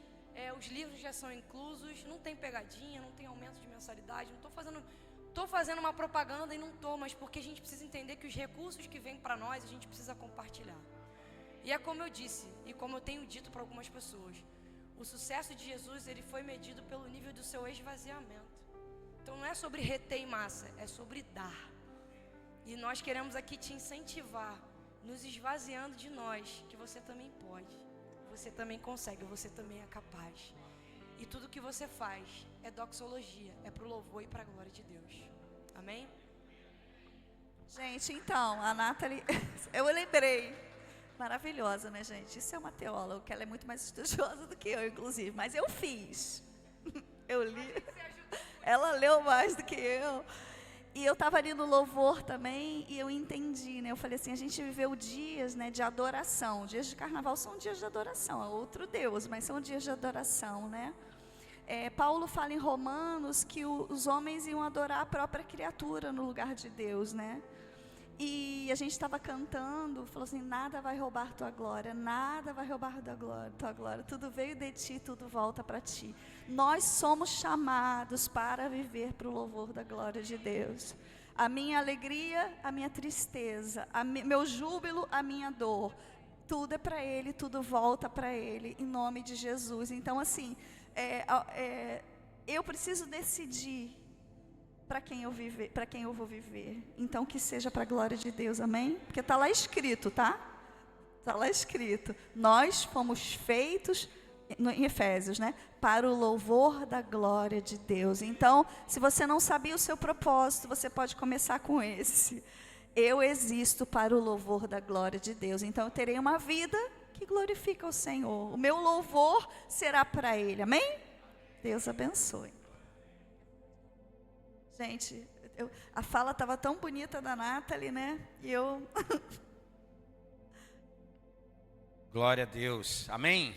Os livros já são inclusos. Não tem pegadinha, não tem aumento de mensalidade. Não estou fazendo uma propaganda e não estou, mas porque a gente precisa entender que os recursos que vêm para nós, a gente precisa compartilhar. E é como eu disse, e como eu tenho dito para algumas pessoas, o sucesso de Jesus, ele foi medido pelo nível do seu esvaziamento. Então não é sobre reter em massa, é sobre dar. E nós queremos aqui te incentivar, nos esvaziando de nós, que você também pode, você também consegue, você também é capaz. E tudo que você faz é doxologia, é para o louvor e para a glória de Deus. Amém? Gente, então, a Nathalie, eu lembrei, maravilhosa, né, gente? Isso é uma teóloga, que ela é muito mais estudiosa do que eu, inclusive, mas eu fiz. Eu li, ela leu mais do que eu. E eu estava ali no louvor também e eu entendi, né? Eu falei assim, a gente viveu dias, né, de adoração. Dias de carnaval são dias de adoração, é outro Deus, mas são dias de adoração, né? Paulo fala em Romanos que os homens iam adorar a própria criatura no lugar de Deus, né? E a gente estava cantando, falou assim, nada vai roubar tua glória, nada vai roubar tua glória, tudo veio de ti, tudo volta para ti. Nós somos chamados para viver para o louvor da glória de Deus. A minha alegria, a minha tristeza, meu júbilo, a minha dor, tudo é para Ele, tudo volta para Ele, em nome de Jesus. Então, assim, eu preciso decidir para quem eu vou viver. Então, que seja para a glória de Deus, amém? Porque está lá escrito, tá? Está lá escrito. Nós fomos feitos, em Efésios, né? Para o louvor da glória de Deus. Então, se você não sabia o seu propósito, você pode começar com esse. Eu existo para o louvor da glória de Deus. Então, eu terei uma vida que glorifica o Senhor. O meu louvor será para Ele, amém? Deus abençoe. Gente, a fala estava tão bonita da Nathalie, né? E eu... Glória a Deus. Amém?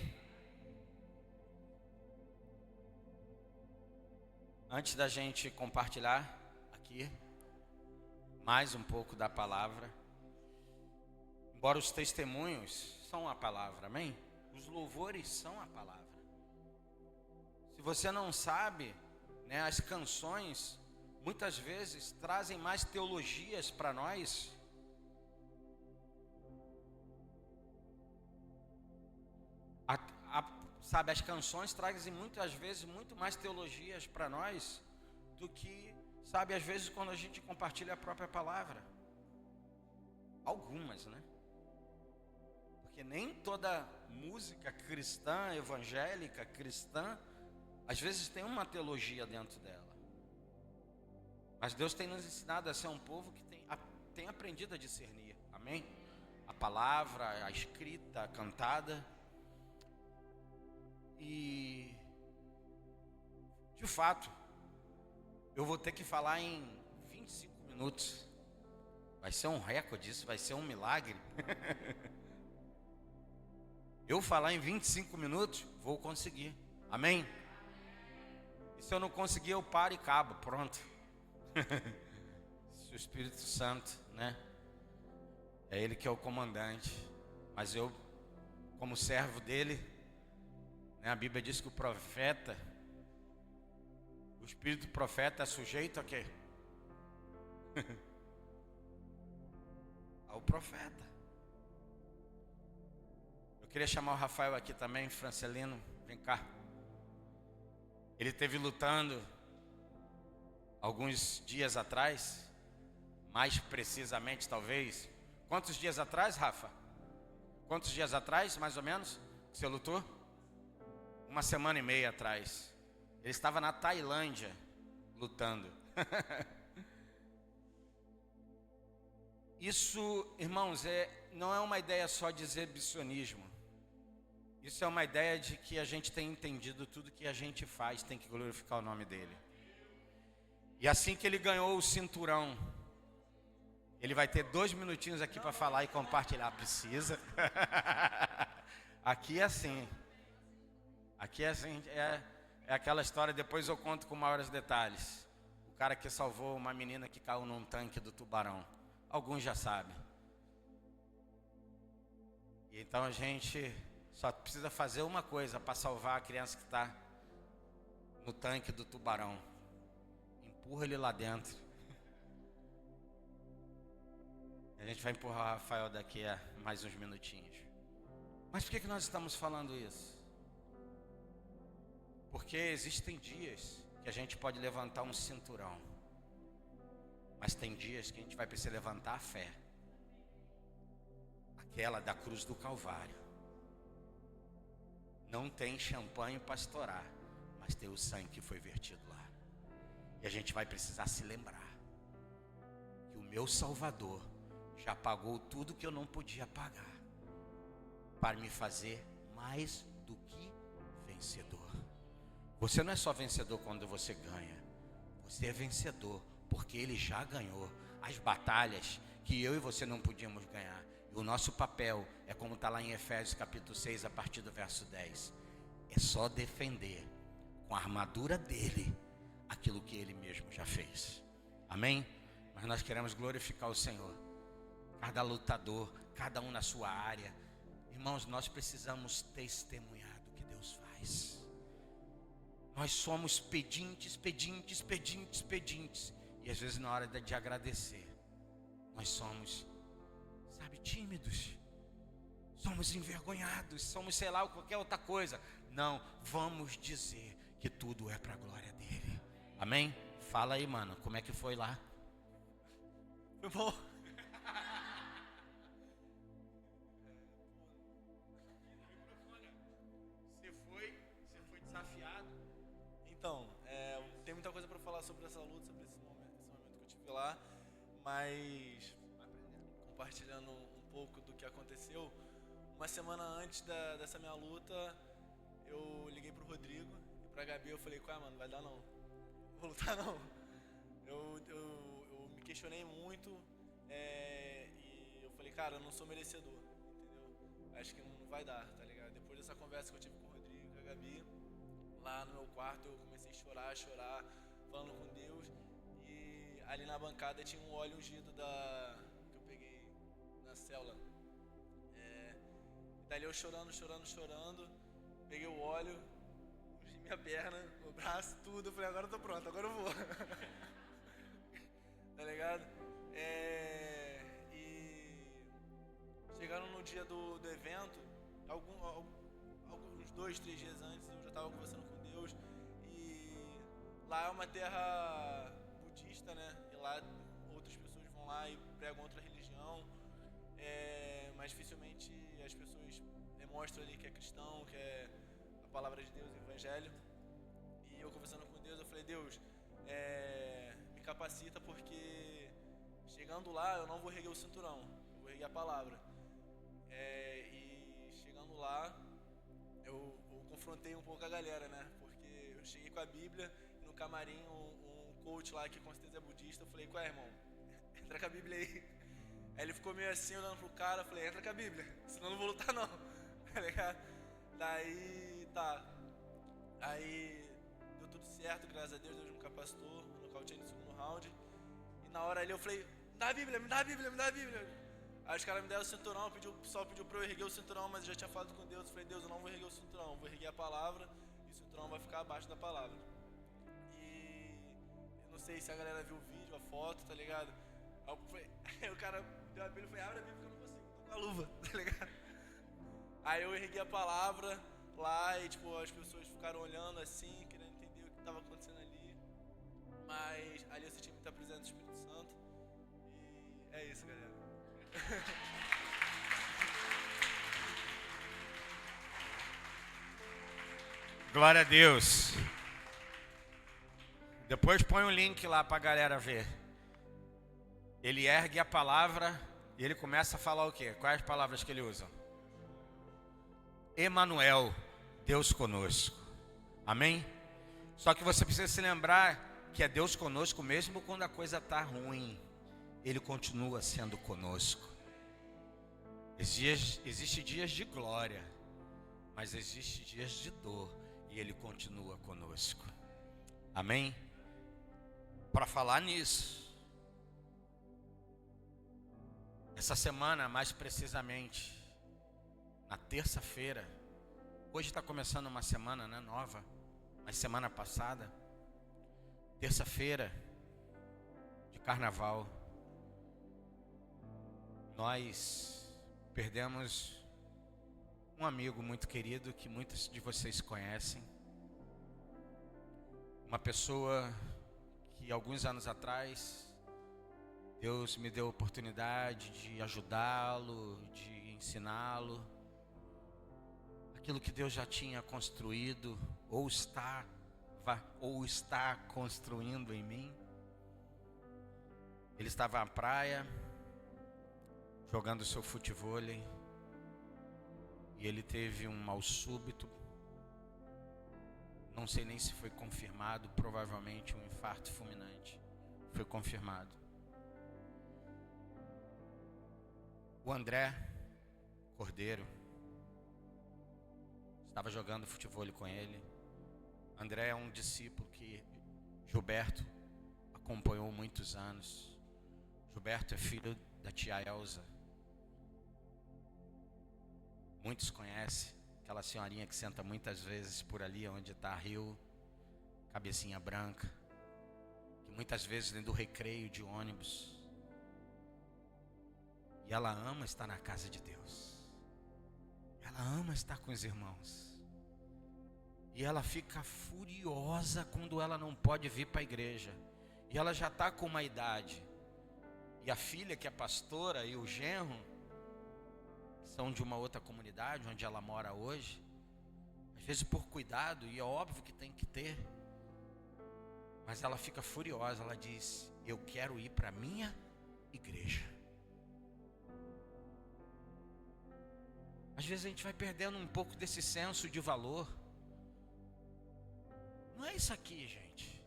Antes da gente compartilhar aqui mais um pouco da palavra, embora os testemunhos são a palavra, amém? Os louvores são a palavra. Se você não sabe, né, as canções muitas vezes trazem mais teologias para nós. Sabe, as canções trazem muitas vezes muito mais teologias para nós do que, sabe, às vezes quando a gente compartilha a própria palavra. Algumas, né? Porque nem toda música cristã, evangélica, cristã, às vezes tem uma teologia dentro dela. Mas Deus tem nos ensinado a ser um povo que tem aprendido a discernir, amém? A palavra, a escrita, a cantada. E, de fato, eu vou ter que falar em 25 minutos. Vai ser um recorde, isso vai ser um milagre. Eu falar em 25 minutos, vou conseguir, amém? E se eu não conseguir, eu paro e acabo, pronto. Se o Espírito Santo, né? É Ele que é o comandante. Mas eu, como servo dele, né, a Bíblia diz que o profeta, o espírito profeta é sujeito a quê? Ao profeta. Eu queria chamar o Rafael aqui também, Francelino, vem cá. Ele esteve lutando alguns dias atrás, mais precisamente talvez. Quantos dias atrás, Rafa? Quantos dias atrás, mais ou menos, que você lutou? 1 semana e meia atrás. Ele estava na Tailândia, lutando. Isso, irmãos, não é uma ideia só de exibicionismo. Isso é uma ideia de que a gente tem entendido tudo que a gente faz, tem que glorificar o nome dele. E assim que ele ganhou o cinturão, ele vai ter 2 minutinhos aqui para falar e compartilhar. Precisa? Aqui é assim. Aqui é assim, é aquela história, depois eu conto com maiores detalhes. O cara que salvou uma menina que caiu num tanque do tubarão. Alguns já sabem. E então a gente só precisa fazer uma coisa para salvar a criança que está no tanque do tubarão. Empurra ele lá dentro. A gente vai empurrar o Rafael daqui a mais uns minutinhos. Mas por que nós estamos falando isso? Porque existem dias que a gente pode levantar um cinturão. Mas tem dias que a gente vai precisar levantar a fé. Aquela da cruz do Calvário. Não tem champanhe para estourar, mas tem o sangue que foi vertido lá. E a gente vai precisar se lembrar que o meu Salvador já pagou tudo que eu não podia pagar, para me fazer mais do que vencedor. Você não é só vencedor quando você ganha. Você é vencedor porque Ele já ganhou as batalhas que eu e você não podíamos ganhar. E o nosso papel é como está lá em Efésios capítulo 6, a partir do verso 10. É só defender com com a armadura dele aquilo que ele mesmo já fez. Amém? Mas nós queremos glorificar o Senhor. Cada lutador, cada um na sua área. Irmãos, nós precisamos testemunhar do que Deus faz. Nós somos pedintes. E às vezes na hora de agradecer, nós somos, tímidos. Somos envergonhados, somos sei lá, qualquer outra coisa. Não, vamos dizer que tudo é para a glória dele. Amém? Fala aí, mano, como é que foi lá? Foi bom. Você foi desafiado. Então, tem muita coisa para falar sobre essa luta, sobre esse momento que eu tive lá, mas compartilhando um pouco do que aconteceu. Uma semana antes dessa minha luta, eu liguei pro Rodrigo e pra Gabi. Eu falei, mano, não vai dar não, vou lutar não. Eu me questionei muito, e eu falei, cara, eu não sou merecedor, entendeu? Acho que não vai dar, tá ligado? Depois dessa conversa que eu tive com o Rodrigo e com a Gabi, lá no meu quarto, eu comecei a chorar, falando com Deus. E ali na bancada tinha um óleo ungido que eu peguei na célula. Dali eu chorando, peguei o óleo, ungi minha perna, meu braço, tudo. Eu falei, agora eu tô pronto, agora eu vou. Tá ligado? E chegaram no dia do evento, uns 2, 3 dias antes, eu já estava conversando com Deus. E lá é uma terra budista, né? E lá outras pessoas vão lá e pregam outra religião. Mas dificilmente as pessoas mostram ali que é cristão, que é a palavra de Deus, o evangelho. E eu conversando com Deus, eu falei, Deus, me capacita, porque chegando lá eu não vou erguer o cinturão, eu vou erguer a palavra. E chegando lá, eu confrontei um pouco a galera, né? Porque eu cheguei com a Bíblia e no camarim um coach lá que com certeza é budista, eu falei, qual é, irmão? Entra com a Bíblia aí. Aí ele ficou meio assim, olhando pro cara, eu falei, entra com a Bíblia, senão eu não vou lutar não, tá ligado? Daí, tá. Aí, deu tudo certo, graças a Deus, Deus me capacitou, eu nocauteei no segundo round. E na hora ali eu falei, me dá a Bíblia. Aí os caras me deram o cinturão, o pessoal pediu pra eu erguer o cinturão, mas eu já tinha falado com Deus, eu falei, Deus, eu não vou erguer o cinturão, eu vou erguer a palavra, e o cinturão vai ficar abaixo da palavra. E eu não sei se a galera viu o vídeo, a foto, tá ligado? Aí o cara deu a Bíblia e falei, abre a Bíblia que eu não consigo, tô com a luva, tá ligado? Aí eu ergui a palavra lá e as pessoas ficaram olhando assim, querendo entender o que estava acontecendo ali. Mas ali eu senti muita presença do Espírito Santo. E é isso, galera. Glória a Deus. Depois põe um link lá pra galera ver. Ele ergue a palavra e ele começa a falar o quê? Quais as palavras que ele usa? Emanuel, Deus conosco. Amém? Só que você precisa se lembrar que é Deus conosco mesmo quando a coisa está ruim. Ele continua sendo conosco. Existem dias de glória, mas existem dias de dor e Ele continua conosco. Amém? Para falar nisso, essa semana, mais precisamente, na terça-feira, hoje está começando uma semana, né, nova, mas semana passada, terça-feira de carnaval, nós perdemos um amigo muito querido que muitos de vocês conhecem, uma pessoa que alguns anos atrás Deus me deu a oportunidade de ajudá-lo, de ensiná-lo. Aquilo que Deus já tinha construído ou está construindo em mim. Ele estava na praia, jogando seu futevôlei, e ele teve um mal súbito. Não sei nem se foi confirmado, provavelmente um infarto fulminante. Foi confirmado. O André Cordeiro estava jogando futevôlei com ele. André é um discípulo que Gilberto acompanhou muitos anos. Gilberto é filho da tia Elza. Muitos conhecem aquela senhorinha que senta muitas vezes por ali onde está Rio, cabecinha branca, que muitas vezes dentro do recreio de ônibus. E ela ama estar na casa de Deus. Ela ama estar com os irmãos. E ela fica furiosa quando ela não pode vir para a igreja. E ela já está com uma idade. E a filha, que é pastora, e o genro, que são de uma outra comunidade, onde ela mora hoje, às vezes por cuidado, e é óbvio que tem que ter, mas ela fica furiosa. Ela diz: eu quero ir para a minha igreja. Às vezes a gente vai perdendo um pouco desse senso de valor. Não é isso aqui, gente.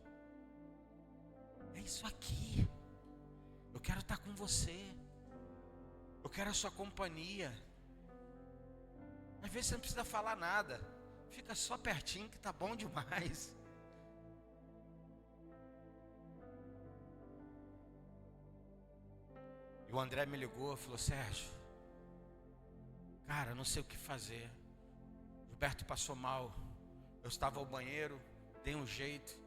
É isso aqui. Eu quero estar com você. Eu quero a sua companhia. Às vezes você não precisa falar nada. Fica só pertinho que tá bom demais. E o André me ligou e falou: Sérgio, cara, não sei o que fazer. Gilberto passou mal. Eu estava ao banheiro, dei um jeito,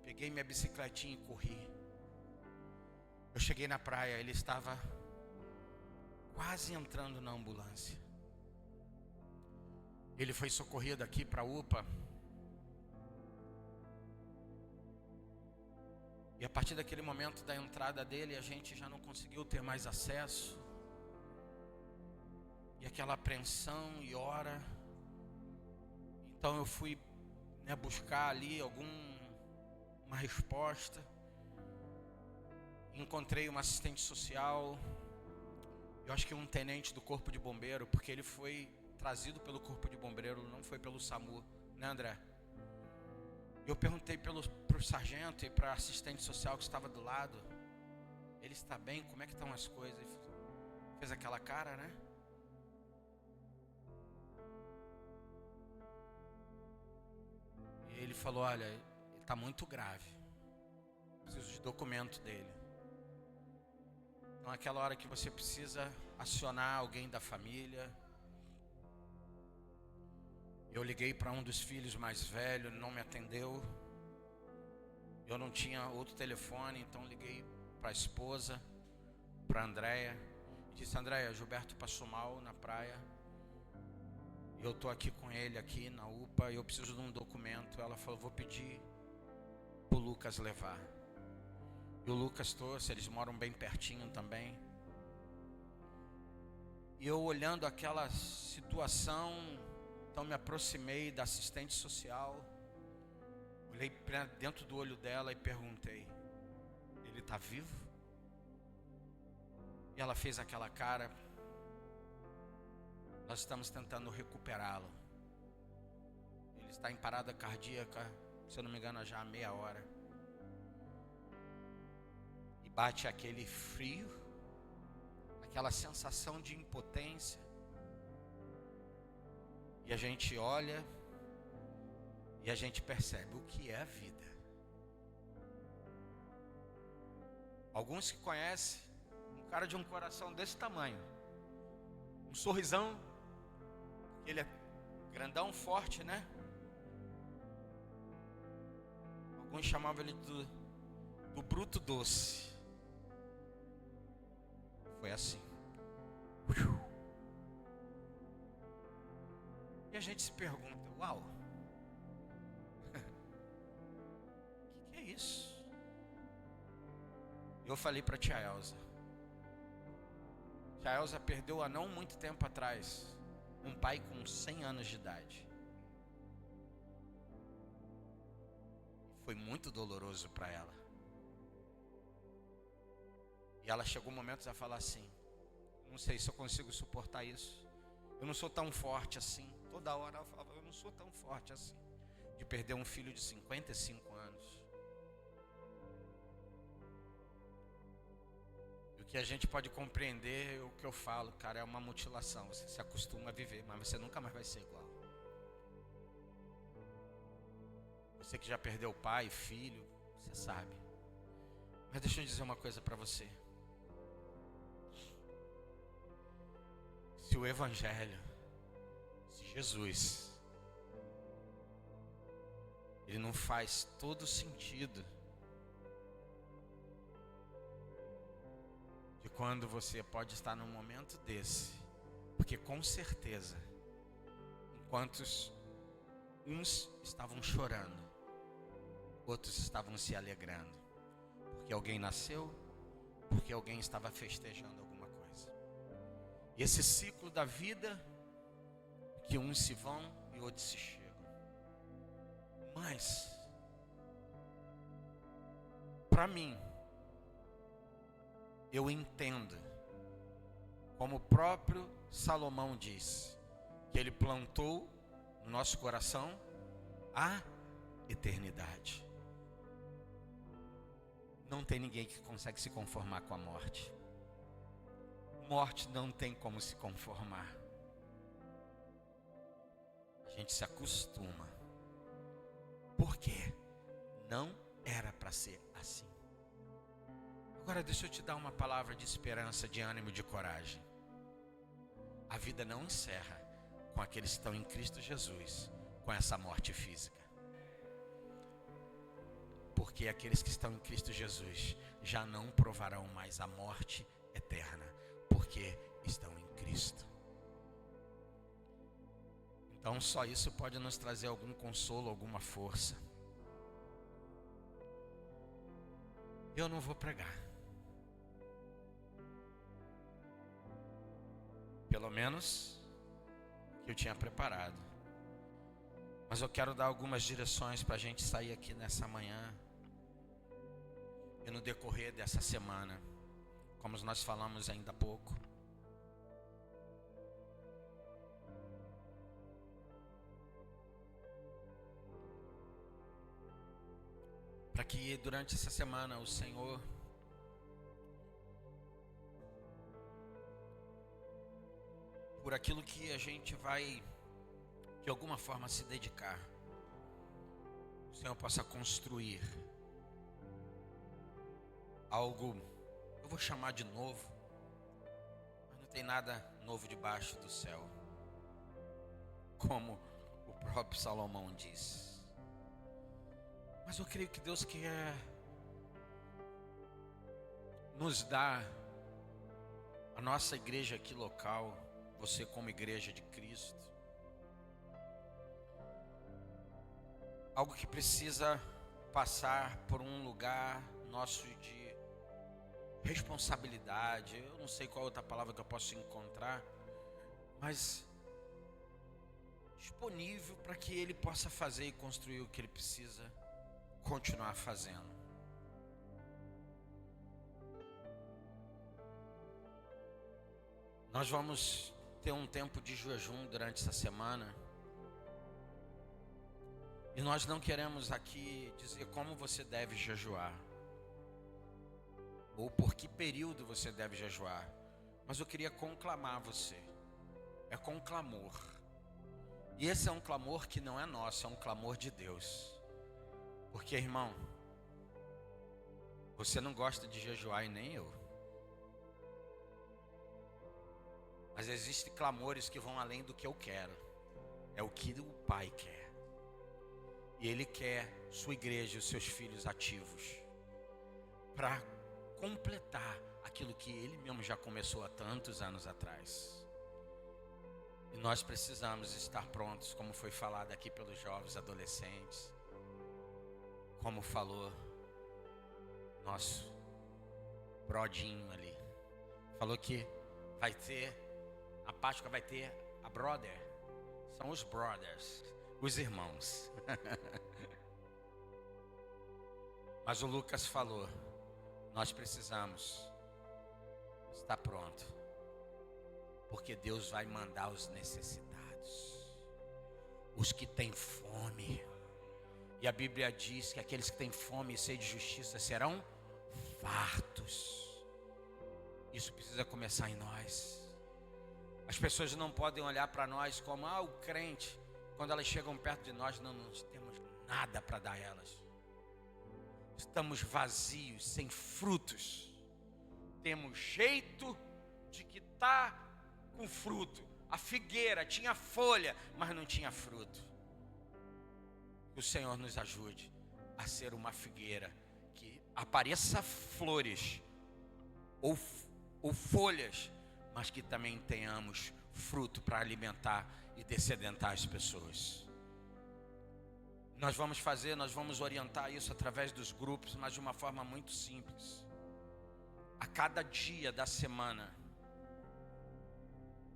peguei minha bicicletinha e corri. Eu cheguei na praia, ele estava quase entrando na ambulância. Ele foi socorrido aqui para a UPA. E a partir daquele momento da entrada dele, a gente já não conseguiu ter mais acesso. E aquela apreensão e hora. Então eu fui buscar ali uma resposta. Encontrei uma assistente social. Eu acho que um tenente do corpo de bombeiro, porque ele foi trazido pelo corpo de bombeiro, não foi pelo SAMU, né, André? Eu perguntei pro sargento e para a assistente social que estava do lado: ele está bem? Como é que estão as coisas? Ele fez aquela cara, né? E ele falou: olha, ele está muito grave, preciso de documento dele. Então aquela hora que você precisa acionar alguém da família. Eu liguei para um dos filhos mais velhos, não me atendeu. Eu não tinha outro telefone, então liguei para a esposa, para a Andréia. Disse: Andréia, Gilberto passou mal na praia. Eu estou aqui com ele aqui na UPA, eu preciso de um documento. Ela falou: vou pedir para o Lucas levar. E o Lucas trouxe, eles moram bem pertinho também. E eu olhando aquela situação, então me aproximei da assistente social, olhei para dentro do olho dela e perguntei: ele está vivo? E ela fez aquela cara: nós estamos tentando recuperá-lo. Ele está em parada cardíaca, se eu não me engano, já há meia hora. E bate aquele frio, aquela sensação de impotência. E a gente olha e a gente percebe o que é a vida. Alguns que conhecem um cara de um coração desse tamanho, um sorrisão, ele é grandão, forte, né? Alguns chamavam ele do bruto doce. Foi assim. E a gente se pergunta: uau, o que é isso? Eu falei para a tia Elza. Tia Elza perdeu há não muito tempo atrás um pai com 100 anos de idade. Foi muito doloroso para ela. E ela chegou momentos a falar assim: não sei se eu consigo suportar isso. Eu não sou tão forte assim. Toda hora ela falava: eu não sou tão forte assim. De perder um filho de 55 anos. E o que a gente pode compreender, o que eu falo, cara, é uma mutilação. Você se acostuma a viver, mas você nunca mais vai ser igual. Você que já perdeu pai, filho, você sabe. Mas deixa eu dizer uma coisa para você. Se o Evangelho, se Jesus, ele não faz todo sentido de quando você pode estar num momento desse, porque com certeza, enquanto uns estavam chorando, outros estavam se alegrando, porque alguém nasceu, porque alguém estava festejando alguma coisa. E esse ciclo da vida, que uns se vão e outros se chegam. Mas, para mim, eu entendo, como o próprio Salomão diz, que ele plantou no nosso coração a eternidade. Não tem ninguém que consegue se conformar com a morte. Morte não tem como se conformar. A gente se acostuma. Por quê? Não era para ser assim. Agora deixa eu te dar uma palavra de esperança, de ânimo, de coragem. A vida não encerra com aqueles que estão em Cristo Jesus, com essa morte física. Porque aqueles que estão em Cristo Jesus já não provarão mais a morte eterna, porque estão em Cristo. Então só isso pode nos trazer algum consolo, alguma força. Eu não vou pregar. Pelo menos que eu tinha preparado. Mas eu quero dar algumas direções para a gente sair aqui nessa manhã e no decorrer dessa semana, como nós falamos ainda há pouco. Para que durante essa semana o Senhor por aquilo que a gente vai de alguma forma se dedicar, o Senhor possa construir algo, eu vou chamar de novo, mas não tem nada novo debaixo do céu, como o próprio Salomão diz. Mas eu creio que Deus quer nos dar, a nossa igreja aqui local, você como igreja de Cristo, algo que precisa passar por um lugar nosso de responsabilidade. Eu não sei qual outra palavra que eu posso encontrar, mas disponível para que Ele possa fazer e construir o que Ele precisa continuar fazendo. Nós vamos ter um tempo de jejum durante essa semana. E nós não queremos aqui dizer como você deve jejuar, ou por que período você deve jejuar. Mas eu queria conclamar você. É com clamor. E esse é um clamor que não é nosso, é um clamor de Deus. Porque, irmão, você não gosta de jejuar e nem eu. Mas existem clamores que vão além do que eu quero. É o que o Pai quer. E Ele quer sua igreja e os seus filhos ativos para completar aquilo que Ele mesmo já começou há tantos anos atrás. E nós precisamos estar prontos, como foi falado aqui pelos jovens adolescentes, como falou nosso brodinho ali. Falou que vai ter, a Páscoa vai ter a brother. São os brothers, os irmãos. Mas o Lucas falou, nós precisamos estar pronto, porque Deus vai mandar os necessitados, os que têm fome. E a Bíblia diz que aqueles que têm fome e sede de justiça serão fartos. Isso precisa começar em nós. As pessoas não podem olhar para nós como, o crente, quando elas chegam perto de nós, não temos nada para dar a elas. Estamos vazios, sem frutos. Temos jeito de que está com fruto. A figueira tinha folha, mas não tinha fruto. Que o Senhor nos ajude a ser uma figueira que apareça flores ou folhas, mas que também tenhamos fruto para alimentar e descedentar as pessoas. Nós vamos orientar isso através dos grupos, mas de uma forma muito simples. A cada dia da semana,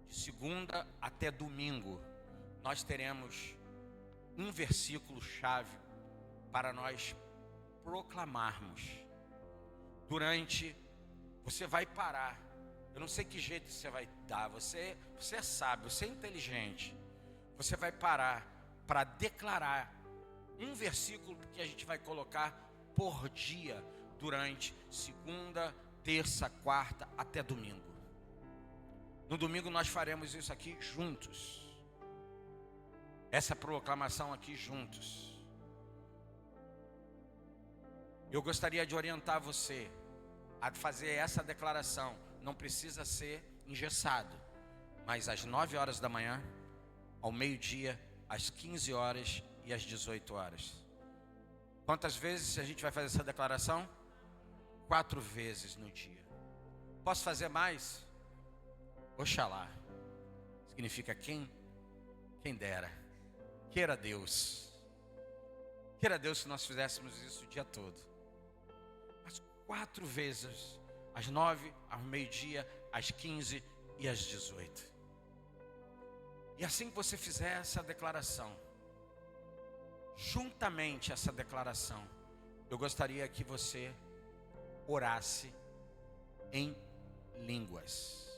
de segunda até domingo, nós teremos um versículo chave para nós proclamarmos. Você vai parar. Eu não sei que jeito você vai dar. Você é sábio, você é inteligente. Você vai parar para declarar um versículo que a gente vai colocar por dia durante segunda, terça, quarta até domingo. No domingo nós faremos isso aqui juntos. Essa proclamação aqui juntos. Eu gostaria de orientar você a fazer essa declaração. Não precisa ser engessado, mas às 9 horas da manhã, ao meio-dia, às 15 horas e às 18 horas. Quantas vezes a gente vai fazer essa declaração? 4 vezes no dia. Posso fazer mais? Oxalá. Significa quem dera. Queira Deus. Queira Deus se nós fizéssemos isso o dia todo. Mas 4 vezes, às 9, ao meio-dia, às 15 e às 18. E assim que você fizer essa declaração, juntamente essa declaração, eu gostaria que você orasse em línguas.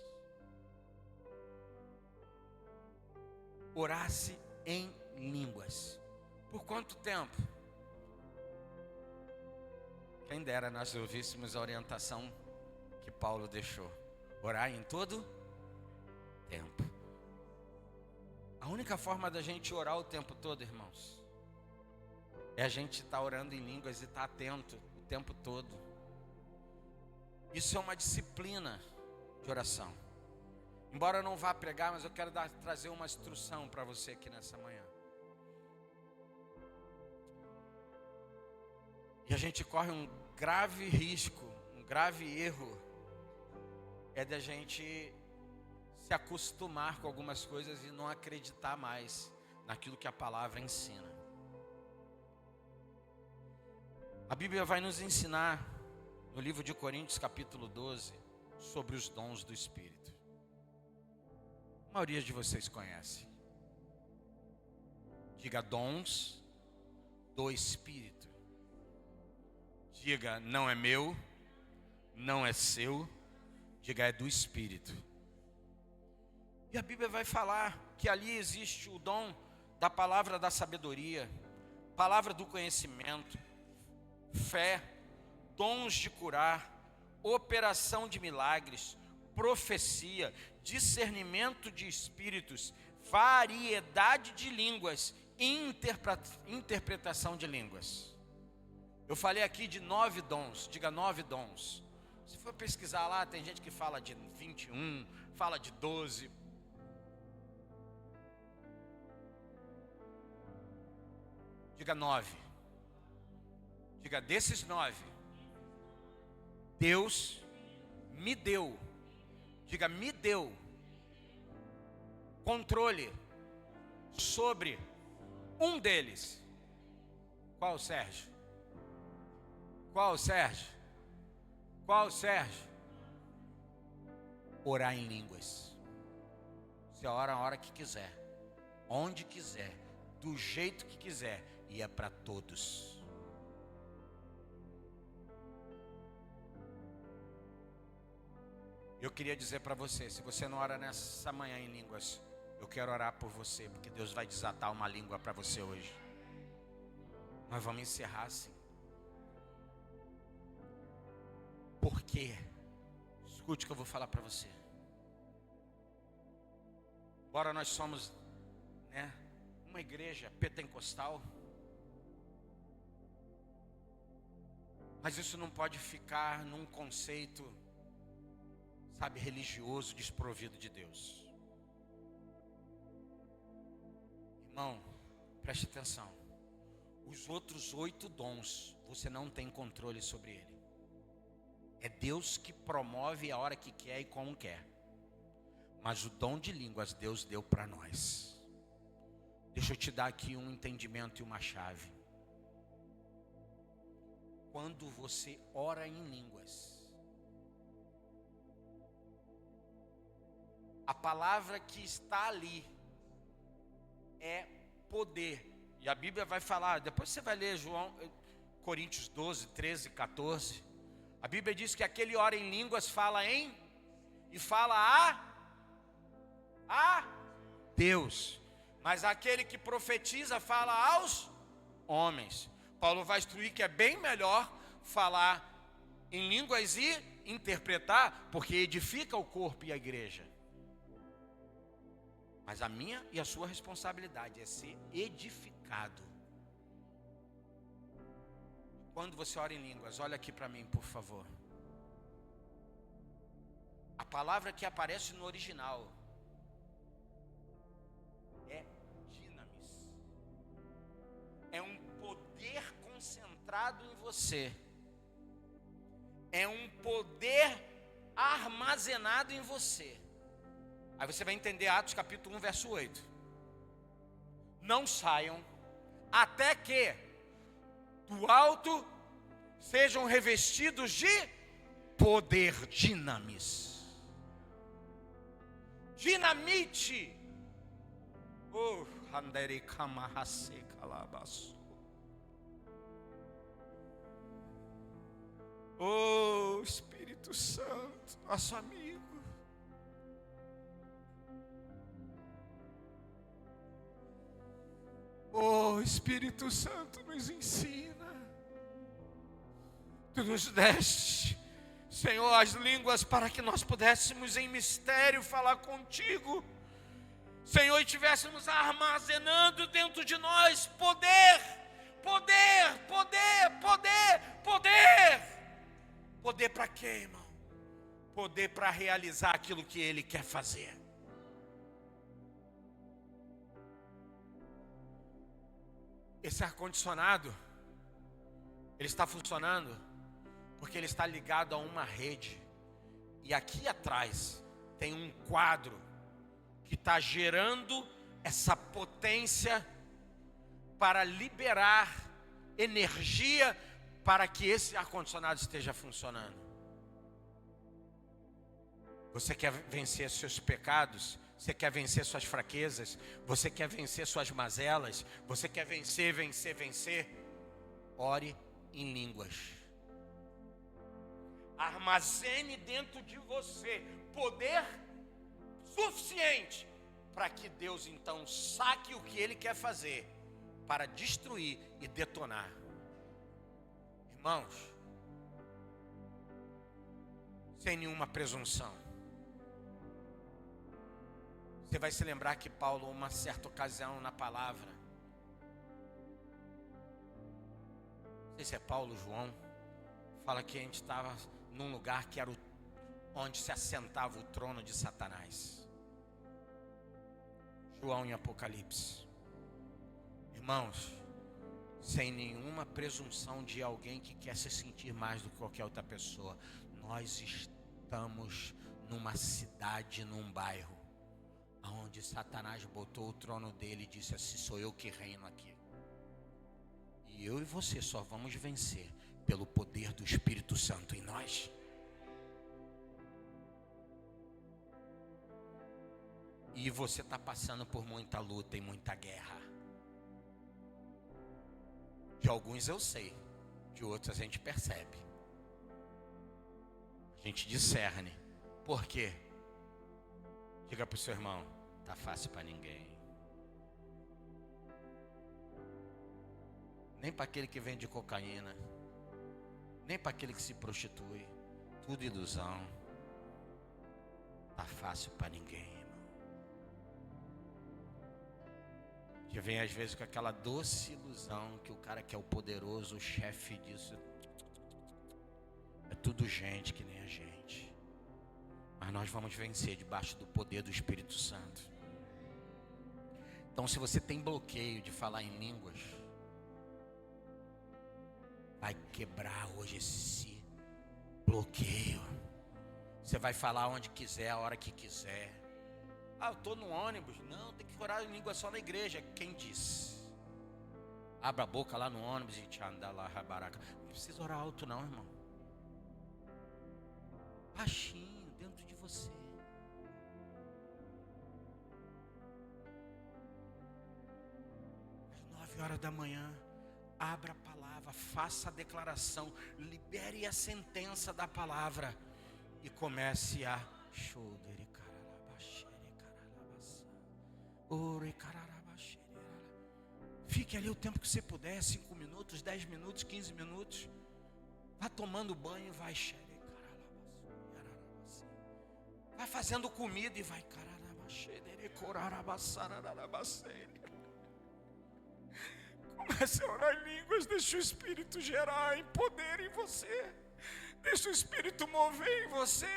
Orasse em línguas. Por quanto tempo? Quem dera nós ouvíssemos a orientação que Paulo deixou. Orar em todo tempo. A única forma da gente orar o tempo todo, irmãos, é a gente estar orando em línguas e estar atento o tempo todo. Isso é uma disciplina de oração. Embora eu não vá pregar, mas eu quero trazer uma instrução para você aqui nessa manhã. E a gente corre um grave risco, um grave erro, é da gente se acostumar com algumas coisas e não acreditar mais naquilo que a palavra ensina. A Bíblia vai nos ensinar, no livro de Coríntios, capítulo 12, sobre os dons do Espírito. A maioria de vocês conhece. Diga dons do Espírito. Diga não é meu, não é seu. Diga é do Espírito. E a Bíblia vai falar que ali existe o dom da palavra da sabedoria, palavra do conhecimento, fé, dons de curar, operação de milagres, profecia, discernimento de espíritos, variedade de línguas e interpretação de línguas. Eu falei aqui de 9 dons, diga 9 dons. Se for pesquisar lá, tem gente que fala de 21, fala de 12. Diga 9. Diga desses 9. Deus me deu. Diga me deu. Controle sobre um deles. Qual, Sérgio? Qual, Sérgio? Qual, Sérgio? Orar em línguas. Você ora a hora que quiser, onde quiser, do jeito que quiser, e é para todos. Eu queria dizer para você, se você não ora nessa manhã em línguas, eu quero orar por você, porque Deus vai desatar uma língua para você hoje. Nós vamos encerrar assim. Por quê? Escute o que eu vou falar para você. Embora nós somos, uma igreja pentecostal, Mas isso não pode ficar num conceito, sabe, religioso, desprovido de Deus. Irmão, preste atenção. Os outros 8 dons, você não tem controle sobre ele. É Deus que promove a hora que quer e como quer. Mas o dom de línguas Deus deu para nós. Deixa eu te dar aqui um entendimento e uma chave. Quando você ora em línguas, a palavra que está ali é poder. E a Bíblia vai falar, depois você vai ler Coríntios 12, 13, 14. A Bíblia diz que aquele ora em línguas fala e fala a Deus. Mas aquele que profetiza fala aos homens. Paulo vai instruir que é bem melhor falar em línguas e interpretar, porque edifica o corpo e a igreja. Mas a minha e a sua responsabilidade é ser edificado. Quando você ora em línguas, olha aqui para mim, por favor. A palavra que aparece no original é dinamis. É um poder concentrado em você. É um poder armazenado em você. Aí você vai entender Atos capítulo 1, verso 8. Não saiam até que do alto sejam revestidos de poder, dinamis. Dinamite. Oh, handere kamahase kalabasu. Oh, Espírito Santo, nosso amigo. Oh, Espírito Santo, nos ensina. Tu nos deste, Senhor, as línguas para que nós pudéssemos em mistério falar contigo, Senhor, e estivéssemos armazenando dentro de nós poder, poder, poder, poder, poder. Poder para quê, irmão? Poder para realizar aquilo que Ele quer fazer. Esse ar-condicionado, ele está funcionando porque ele está ligado a uma rede. E aqui atrás tem um quadro que está gerando essa potência para liberar energia para que esse ar-condicionado esteja funcionando. Você quer vencer seus pecados? Você quer vencer suas fraquezas? Você quer vencer suas mazelas? Você quer vencer, vencer, vencer? Ore em línguas. Armazene dentro de você poder suficiente para que Deus então saque o que Ele quer fazer para destruir e detonar. Irmãos, sem nenhuma presunção, você vai se lembrar que Paulo, uma certa ocasião na palavra, não sei se é Paulo, João, fala que a gente estava num lugar que era onde se assentava o trono de Satanás. João em Apocalipse. Irmãos, sem nenhuma presunção de alguém que quer se sentir mais do que qualquer outra pessoa, nós estamos numa cidade, num bairro, onde Satanás botou o trono dele e disse assim: sou eu que reino aqui. E eu e você só vamos vencer pelo poder do Espírito Santo em nós. E você está passando por muita luta e muita guerra. De alguns eu sei, de outros a gente percebe. A gente discerne. Por quê? Diga para o seu irmão: tá fácil para ninguém. Nem para aquele que vende cocaína, nem para aquele que se prostitui. Tudo ilusão. Tá fácil para ninguém, irmão. Que vem às vezes com aquela doce ilusão que o cara que é o poderoso, o chefe disso, tudo gente que nem a gente. Mas nós vamos vencer debaixo do poder do Espírito Santo. Então, se você tem bloqueio de falar em línguas, vai quebrar hoje esse bloqueio. Você vai falar onde quiser, a hora que quiser. Ah, eu estou no ônibus. Não, tem que orar em língua só na igreja. Quem disse? Abra a boca lá no ônibus e te anda lá, rabaraca. Não precisa orar alto não, irmão. Baixinho, dentro de você. Às 9 horas da manhã, abra a palavra, faça a declaração, libere a sentença da palavra e comece a fique ali o tempo que você puder, 5 minutos, 10 minutos, 15 minutos. Vá tomando banho e vai fazendo comida e vai comece a orar em línguas, deixa o Espírito gerar em poder em você. Deixa o Espírito mover em você.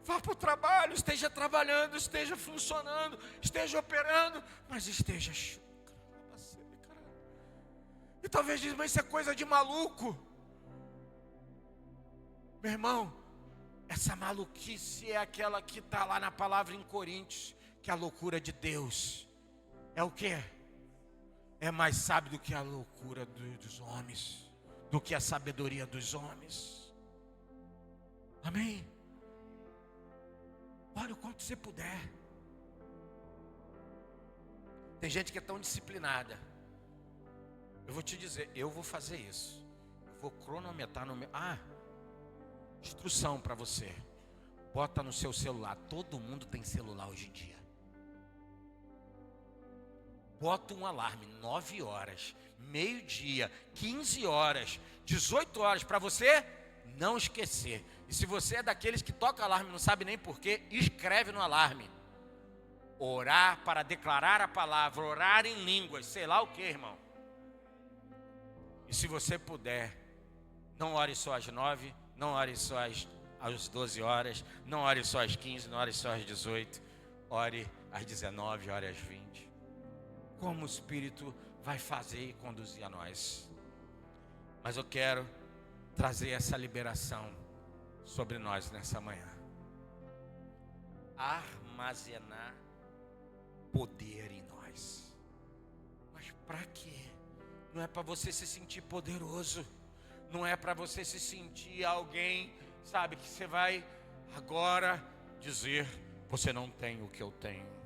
Vá para o trabalho, esteja trabalhando, esteja funcionando, esteja operando, mas esteja. E talvez diz, mas isso é coisa de maluco. Meu irmão, essa maluquice é aquela que está lá na palavra em Coríntios, que a loucura de Deus é o quê? É mais sábio do que a loucura dos homens, do que a sabedoria dos homens. Amém? Olha o quanto você puder. Tem gente que é tão disciplinada. Eu vou te dizer, eu vou fazer isso. Eu vou cronometrar no meu... instrução para você. Bota no seu celular. Todo mundo tem celular hoje em dia. Bota um alarme, 9 horas, meio-dia, 15 horas, 18 horas, para você não esquecer. E se você é daqueles que toca alarme e não sabe nem porquê, escreve no alarme. Orar para declarar a palavra, orar em línguas, sei lá o que, irmão. E se você puder, não ore só às 9, não ore só às 12 horas, não ore só às 15, não ore só às 18, ore às 19, ore às 20. Como o Espírito vai fazer e conduzir a nós. Mas eu quero trazer essa liberação sobre nós nessa manhã. Armazenar poder em nós. Mas para quê? Não é para você se sentir poderoso. Não é para você se sentir alguém, sabe, que você vai agora dizer, você não tem o que eu tenho.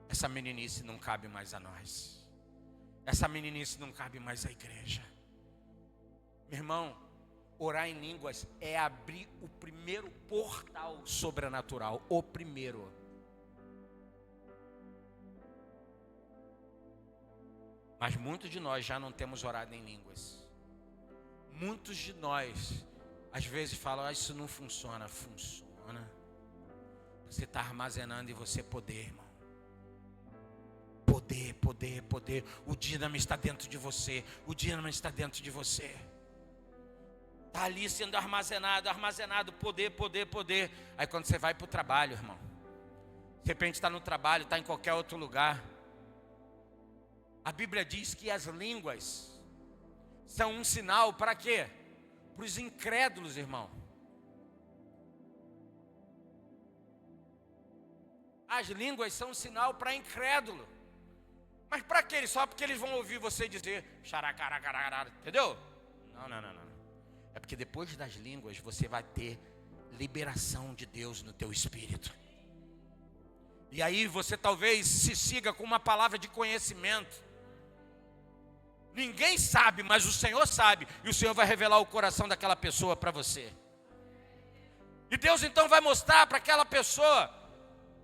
Essa meninice não cabe mais a nós. Essa meninice não cabe mais à igreja. Meu irmão, orar em línguas é abrir o primeiro portal sobrenatural. O primeiro. Mas muitos de nós já não temos orado em línguas. Muitos de nós, às vezes, falam, isso não funciona. Funciona. Você está armazenando em você poder, irmão. Poder, poder, poder. O dínamo está dentro de você. O dínamo está dentro de você. Está ali sendo armazenado, poder, poder, poder. Aí quando você vai para o trabalho, irmão, de repente está no trabalho, está em qualquer outro lugar. A Bíblia diz que as línguas são um sinal para quê? Para os incrédulos, irmão. As línguas são um sinal para incrédulo. Mas para quê? Só porque eles vão ouvir você dizer xaracaracaracara, entendeu? Não. É porque depois das línguas você vai ter liberação de Deus no teu espírito. E aí você talvez se siga com uma palavra de conhecimento. Ninguém sabe, mas o Senhor sabe. E o Senhor vai revelar o coração daquela pessoa para você. E Deus então vai mostrar para aquela pessoa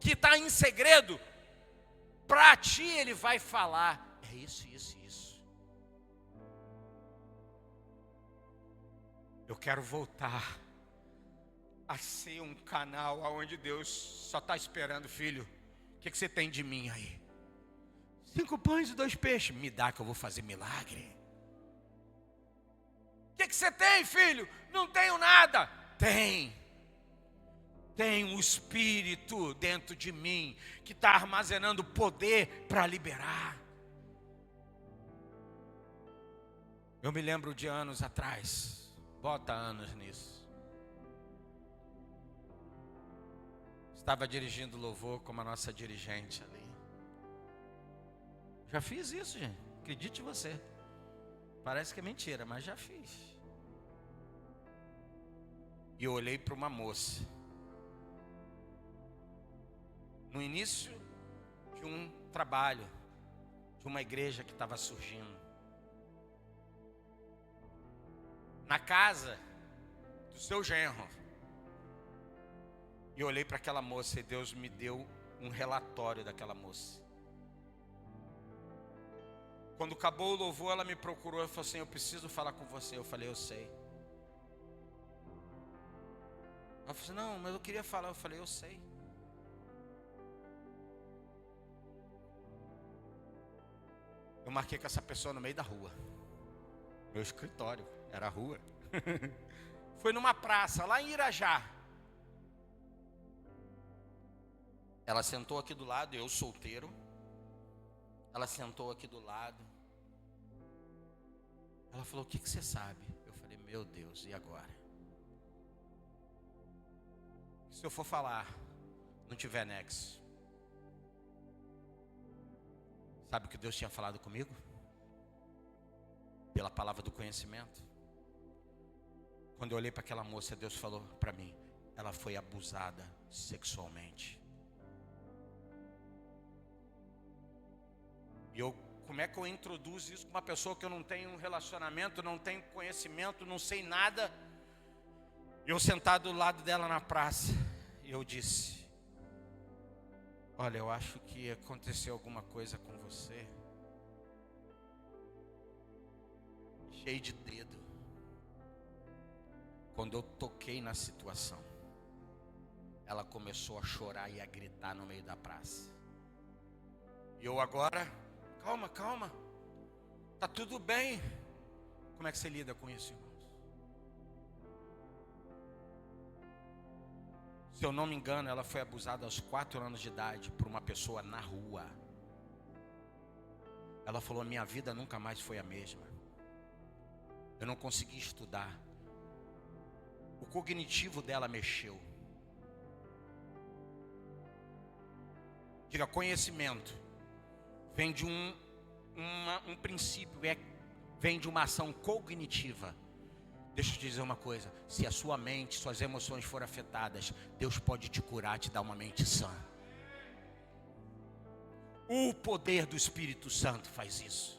que está em segredo. Para ti Ele vai falar. É isso. Eu quero voltar a ser um canal onde Deus só está esperando, filho. O que você tem de mim aí? 5 pães e 2 peixes. Me dá que eu vou fazer milagre. que você tem, filho? Não tenho nada. Tem um espírito dentro de mim que está armazenando poder para liberar. Eu me lembro de anos atrás, bota anos nisso. Estava dirigindo louvor como a nossa dirigente ali. Já fiz isso, gente. Acredite você. Parece que é mentira, mas já fiz. E eu olhei para uma moça. No início de um trabalho, de uma igreja que estava surgindo. Na casa do seu genro. E eu olhei para aquela moça e Deus me deu um relatório daquela moça. Quando acabou o louvor, ela me procurou e falou assim: eu preciso falar com você. Eu falei: eu sei. Ela falou assim: não, mas eu queria falar. Eu falei: eu sei. Eu marquei com essa pessoa no meio da rua. Meu escritório era a rua. Foi numa praça lá em Irajá. Ela sentou aqui do lado, eu solteiro. Ela sentou aqui do lado. Ela falou: o que você sabe? Eu falei: meu Deus, e agora? Se eu for falar, não tiver nexo. Sabe o que Deus tinha falado comigo? Pela palavra do conhecimento. Quando eu olhei para aquela moça, Deus falou para mim: ela foi abusada sexualmente. E como é que eu introduzo isso com uma pessoa que eu não tenho um relacionamento, não tenho conhecimento, não sei nada? Eu sentado do lado dela na praça, e eu disse: olha, eu acho que aconteceu alguma coisa com você. Cheio de dedo. Quando eu toquei na situação, ela começou a chorar e a gritar no meio da praça. E eu agora, calma, tá tudo bem. Como é que você lida com isso, irmãos? Se eu não me engano, ela foi abusada aos 4 anos de idade por uma pessoa na rua. Ela falou: minha vida nunca mais foi a mesma. Eu não consegui estudar. O cognitivo dela mexeu. Diga: conhecimento vem de um princípio, vem de uma ação cognitiva. Deixa eu te dizer uma coisa: se a sua mente, suas emoções forem afetadas, Deus pode te curar, te dar uma mente sã. O poder do Espírito Santo faz isso.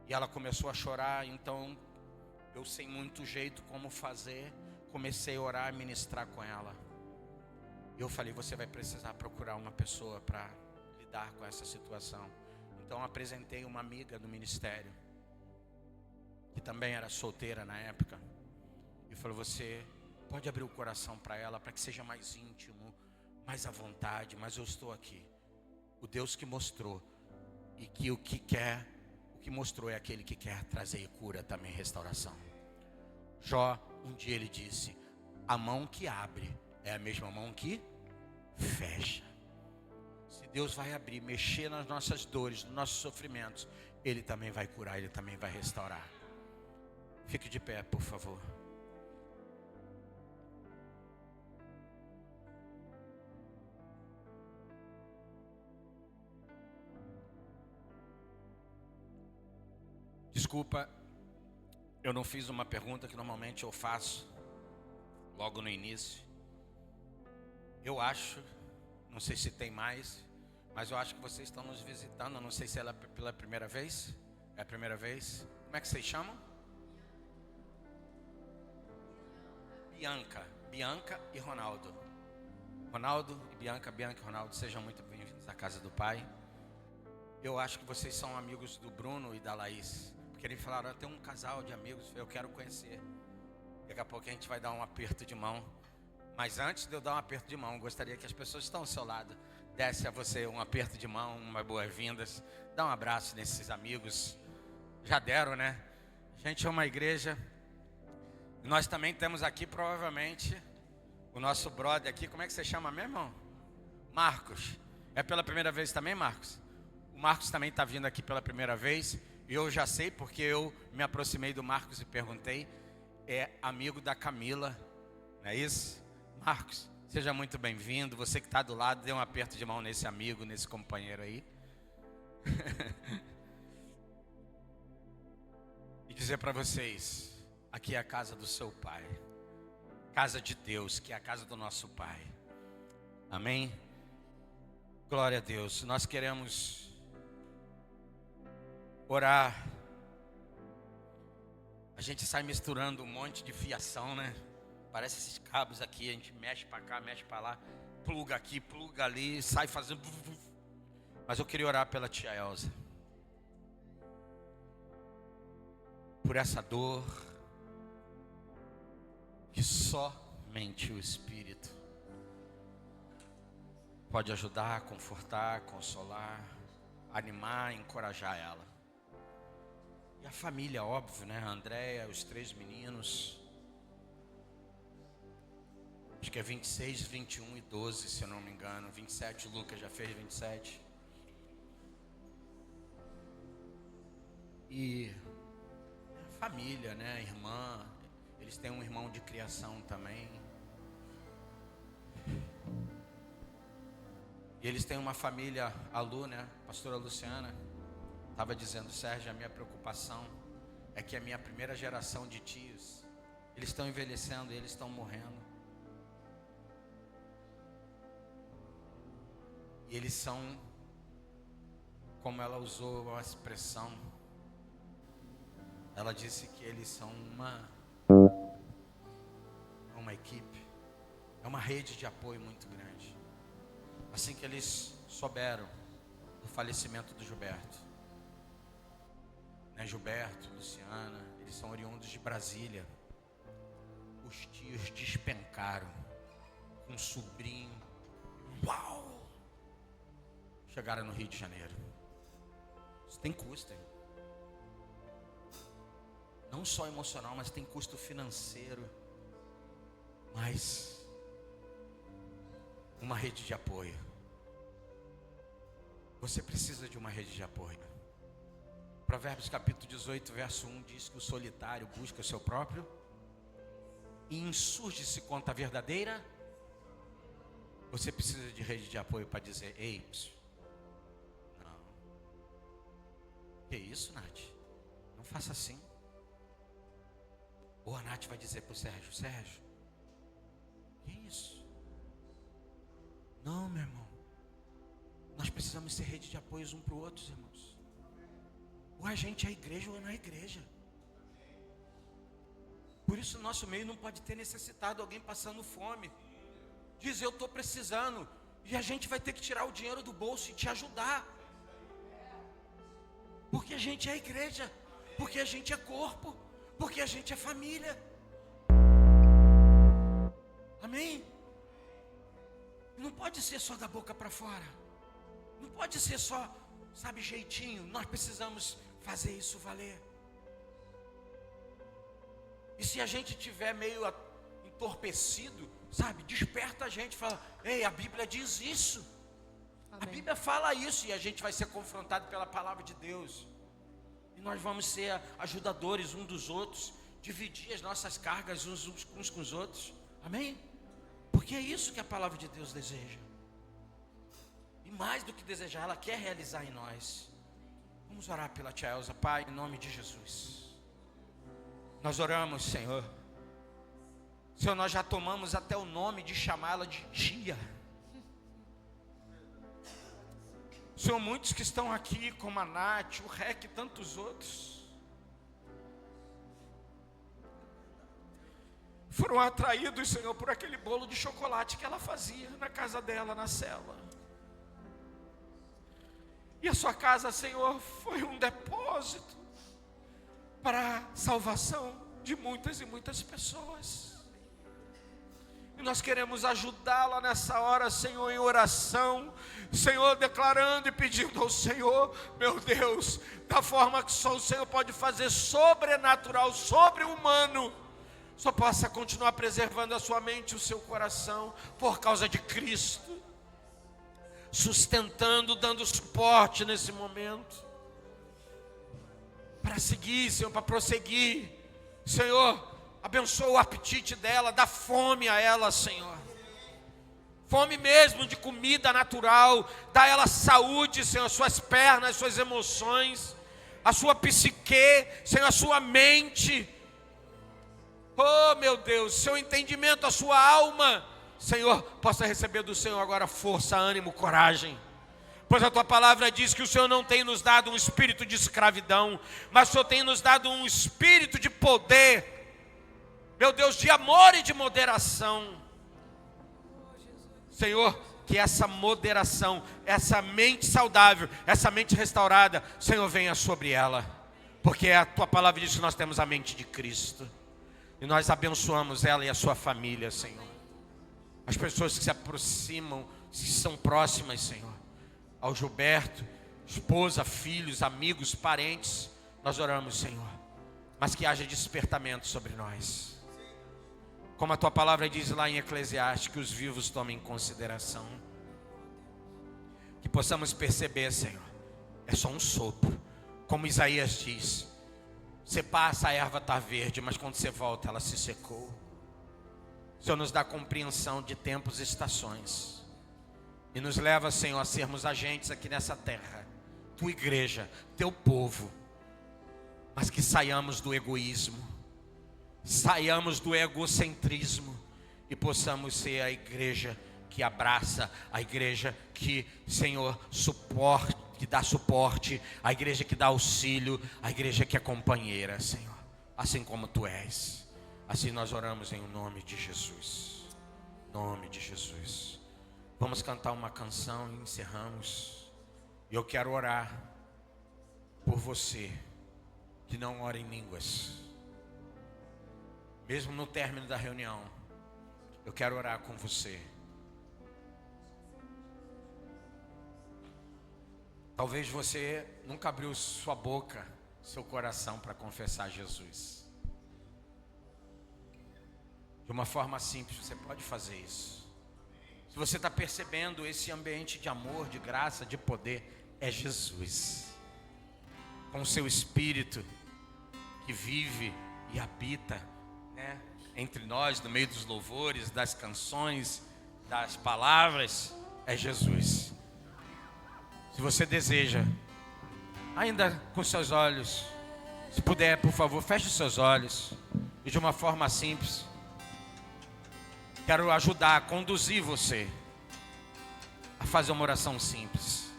E ela começou a chorar, então eu sem muito jeito como fazer, comecei a orar e ministrar com ela. Eu falei: você vai precisar procurar uma pessoa para lidar com essa situação. Então apresentei uma amiga do ministério, que também era solteira na época, e falou: você pode abrir o coração para ela, para que seja mais íntimo, mais à vontade, mas eu estou aqui. O Deus que mostrou, e que o que mostrou é aquele que quer trazer cura, também restauração. Jó, um dia ele disse: a mão que abre é a mesma mão que fecha. Se Deus vai abrir, mexer nas nossas dores, nos nossos sofrimentos, Ele também vai curar, Ele também vai restaurar. Fique de pé, por favor. Desculpa, eu não fiz uma pergunta que normalmente eu faço logo no início. Eu acho, não sei se tem mais, mas eu acho que vocês estão nos visitando. Eu não sei se é pela primeira vez. É a primeira vez? Como é que vocês chamam? Bianca e Ronaldo. Ronaldo e Bianca e Ronaldo, sejam muito bem-vindos à casa do Pai. Eu acho que vocês são amigos do Bruno e da Laís, porque eles falaram: tem um casal de amigos, eu quero conhecer. Daqui a pouco a gente vai dar um aperto de mão. Mas antes de eu dar um aperto de mão, gostaria que as pessoas que estão ao seu lado dessem a você um aperto de mão, uma boas-vindas. Dá um abraço nesses amigos. Já deram, né? A gente é uma igreja. Nós também temos aqui, provavelmente, o nosso brother aqui. Como é que você chama mesmo, irmão? Marcos. É pela primeira vez também, Marcos? O Marcos também está vindo aqui pela primeira vez. E eu já sei, porque eu me aproximei do Marcos e perguntei. É amigo da Camila, não é isso? Marcos, seja muito bem-vindo. Você que está do lado, dê um aperto de mão nesse amigo, nesse companheiro aí. E dizer para vocês, aqui é a casa do seu pai. Casa de Deus, que é a casa do nosso pai. Amém? Glória a Deus. Nós queremos orar. A gente sai misturando um monte de fiação, né? Parece esses cabos aqui, a gente mexe para cá, mexe para lá, pluga aqui, pluga ali, sai fazendo... Mas eu queria orar pela tia Elza. Por essa dor que somente o Espírito pode ajudar, confortar, consolar, animar, encorajar ela. E a família, óbvio, né? A Andréia, os 3 meninos. Acho que é 26, 21 e 12, se eu não me engano. 27, o Lucas já fez 27. E a família, né? A irmã. Eles têm um irmão de criação também. E eles têm uma família, a Lu, né? Pastora Luciana estava dizendo, Sérgio, a minha preocupação é que a minha primeira geração de tios, eles estão envelhecendo e eles estão morrendo. E eles são, como ela usou a expressão, ela disse que eles são uma equipe, é uma rede de apoio muito grande. Assim que eles souberam do falecimento do Gilberto, né, Gilberto, Luciana, eles são oriundos de Brasília. Os tios despencaram com um sobrinho. Uau! Chegaram no Rio de Janeiro. Isso tem custo, hein? Não só emocional, mas tem custo financeiro. Mas uma rede de apoio. Você precisa de uma rede de apoio. Provérbios capítulo 18, verso 1 diz que o solitário busca o seu próprio e insurge-se contra a verdadeira. Você precisa de rede de apoio para dizer, ei, não. Que isso, Nath? Não faça assim. Ou a Nath vai dizer para o Sérgio, Sérgio, que isso? Não, meu irmão. Nós precisamos ser rede de apoios um para o outro, irmãos. Ou a gente é a igreja ou não é a igreja. Por isso, no nosso meio não pode ter necessitado alguém passando fome. Diz, eu estou precisando. E a gente vai ter que tirar o dinheiro do bolso e te ajudar. Porque a gente é a igreja. Porque a gente é corpo. Porque a gente é família. Amém? Não pode ser só da boca para fora. Não pode ser só, sabe, jeitinho. Nós precisamos fazer isso valer. E se a gente tiver meio entorpecido, sabe, desperta a gente, fala, ei, a Bíblia diz isso. Amém. A Bíblia fala isso e a gente vai ser confrontado pela palavra de Deus. E nós vamos ser ajudadores uns dos outros, dividir as nossas cargas uns com os outros. Amém? Porque é isso que a palavra de Deus deseja. E mais do que desejar, ela quer realizar em nós. Vamos orar pela tia Elza, Pai, em nome de Jesus. Nós oramos, Senhor. Senhor, nós já tomamos até o nome de chamá-la de tia. Senhor, muitos que estão aqui, como a Nath, o Rec e tantos outros, foram atraídos, Senhor, por aquele bolo de chocolate que ela fazia na casa dela, na cela. E a sua casa, Senhor, foi um depósito para a salvação de muitas e muitas pessoas. E nós queremos ajudá-la nessa hora, Senhor, em oração. Senhor, declarando e pedindo ao Senhor, meu Deus, da forma que só o Senhor pode fazer, sobrenatural, sobre-humano, só possa continuar preservando a sua mente e o seu coração, por causa de Cristo, sustentando, dando suporte nesse momento, para seguir, Senhor, para prosseguir. Senhor, abençoa o apetite dela, dá fome a ela, Senhor. Fome mesmo de comida natural. Dá a ela saúde, Senhor, as suas pernas, as suas emoções, a sua psique, Senhor, a sua mente. Oh, meu Deus, seu entendimento, a sua alma, Senhor, possa receber do Senhor agora força, ânimo, coragem. Pois a tua palavra diz que o Senhor não tem nos dado um espírito de escravidão, mas o Senhor tem nos dado um espírito de poder, meu Deus, de amor e de moderação. Senhor, que essa moderação, essa mente saudável, essa mente restaurada, Senhor, venha sobre ela, porque a tua palavra diz que nós temos a mente de Cristo, e nós abençoamos ela e a sua família, Senhor. As pessoas que se aproximam, que são próximas, Senhor, ao Gilberto, esposa, filhos, amigos, parentes, nós oramos, Senhor, mas que haja despertamento sobre nós. Como a tua palavra diz lá em Eclesiastes, que os vivos tomem em consideração. Que possamos perceber, Senhor, é só um sopro. Como Isaías diz, você passa, a erva está verde, mas quando você volta, ela se secou. O Senhor nos dá compreensão de tempos e estações. E nos leva, Senhor, a sermos agentes aqui nessa terra. Tua igreja, teu povo. Mas que saiamos do egoísmo, saiamos do egocentrismo e possamos ser a igreja que abraça, a igreja que, Senhor, suporte, que dá suporte, a igreja que dá auxílio, a igreja que é companheira, Senhor, assim como Tu és. Assim nós oramos em nome de Jesus. Nome de Jesus. Vamos cantar uma canção e encerramos. E eu quero orar por você que não ora em línguas. Mesmo no término da reunião, eu quero orar com você. Talvez você nunca abriu sua boca, seu coração para confessar Jesus. De uma forma simples, você pode fazer isso. Se você está percebendo esse ambiente de amor, de graça, de poder, é Jesus. Com o seu Espírito que vive e habita, né, entre nós, no meio dos louvores, das canções, das palavras, é Jesus. Se você deseja, ainda com seus olhos, se puder, por favor, feche os seus olhos. E de uma forma simples, quero ajudar, conduzir você a fazer uma oração simples.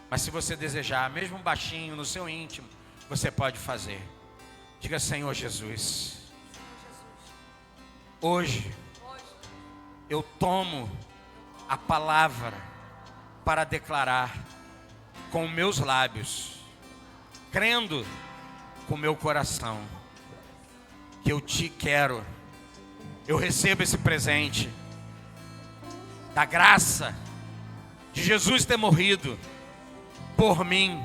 Mas se você desejar, mesmo baixinho, no seu íntimo, você pode fazer. Diga: Senhor Jesus, hoje eu tomo a palavra para declarar com meus lábios, crendo com meu coração, que eu te quero. Eu recebo esse presente da graça de Jesus ter morrido por mim.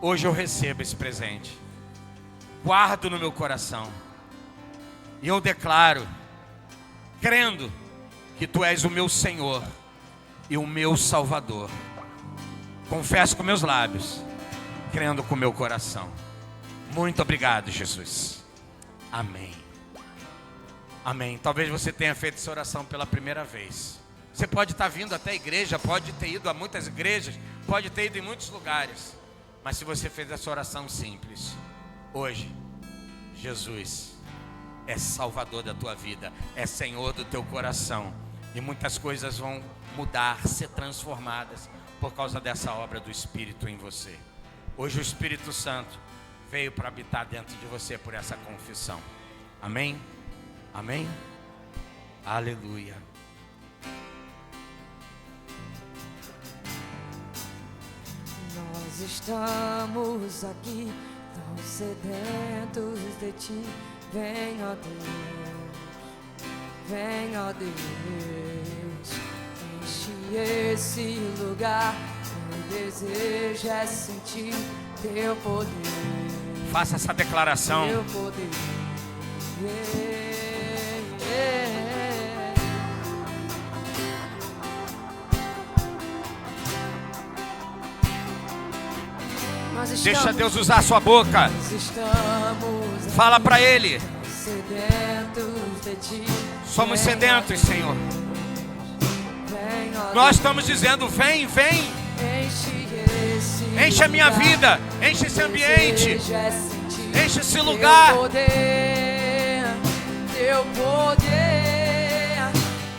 Hoje eu recebo esse presente, guardo no meu coração, e eu declaro, crendo que Tu és o meu Senhor e o meu Salvador. Confesso com meus lábios, crendo com meu coração. Muito obrigado, Jesus. Amém. Amém. Talvez você tenha feito essa oração pela primeira vez. Você pode estar vindo até a igreja, pode ter ido a muitas igrejas, pode ter ido em muitos lugares. Mas se você fez essa oração simples, hoje, Jesus é Salvador da tua vida, é Senhor do teu coração. E muitas coisas vão mudar, ser transformadas por causa dessa obra do Espírito em você. Hoje o Espírito Santo veio para habitar dentro de você por essa confissão. Amém? Amém? Aleluia. Nós estamos aqui tão sedentos de Ti. Vem, ó Deus, Vem, ó Deus, enche esse lugar. Meu desejo é sentir teu poder. Faça essa declaração. Teu poder. Deixa Deus usar a sua boca. Fala para Ele. Somos sedentos, Senhor. Nós estamos dizendo, vem, vem. Enche a minha vida, enche esse ambiente, enche esse lugar. Teu poder,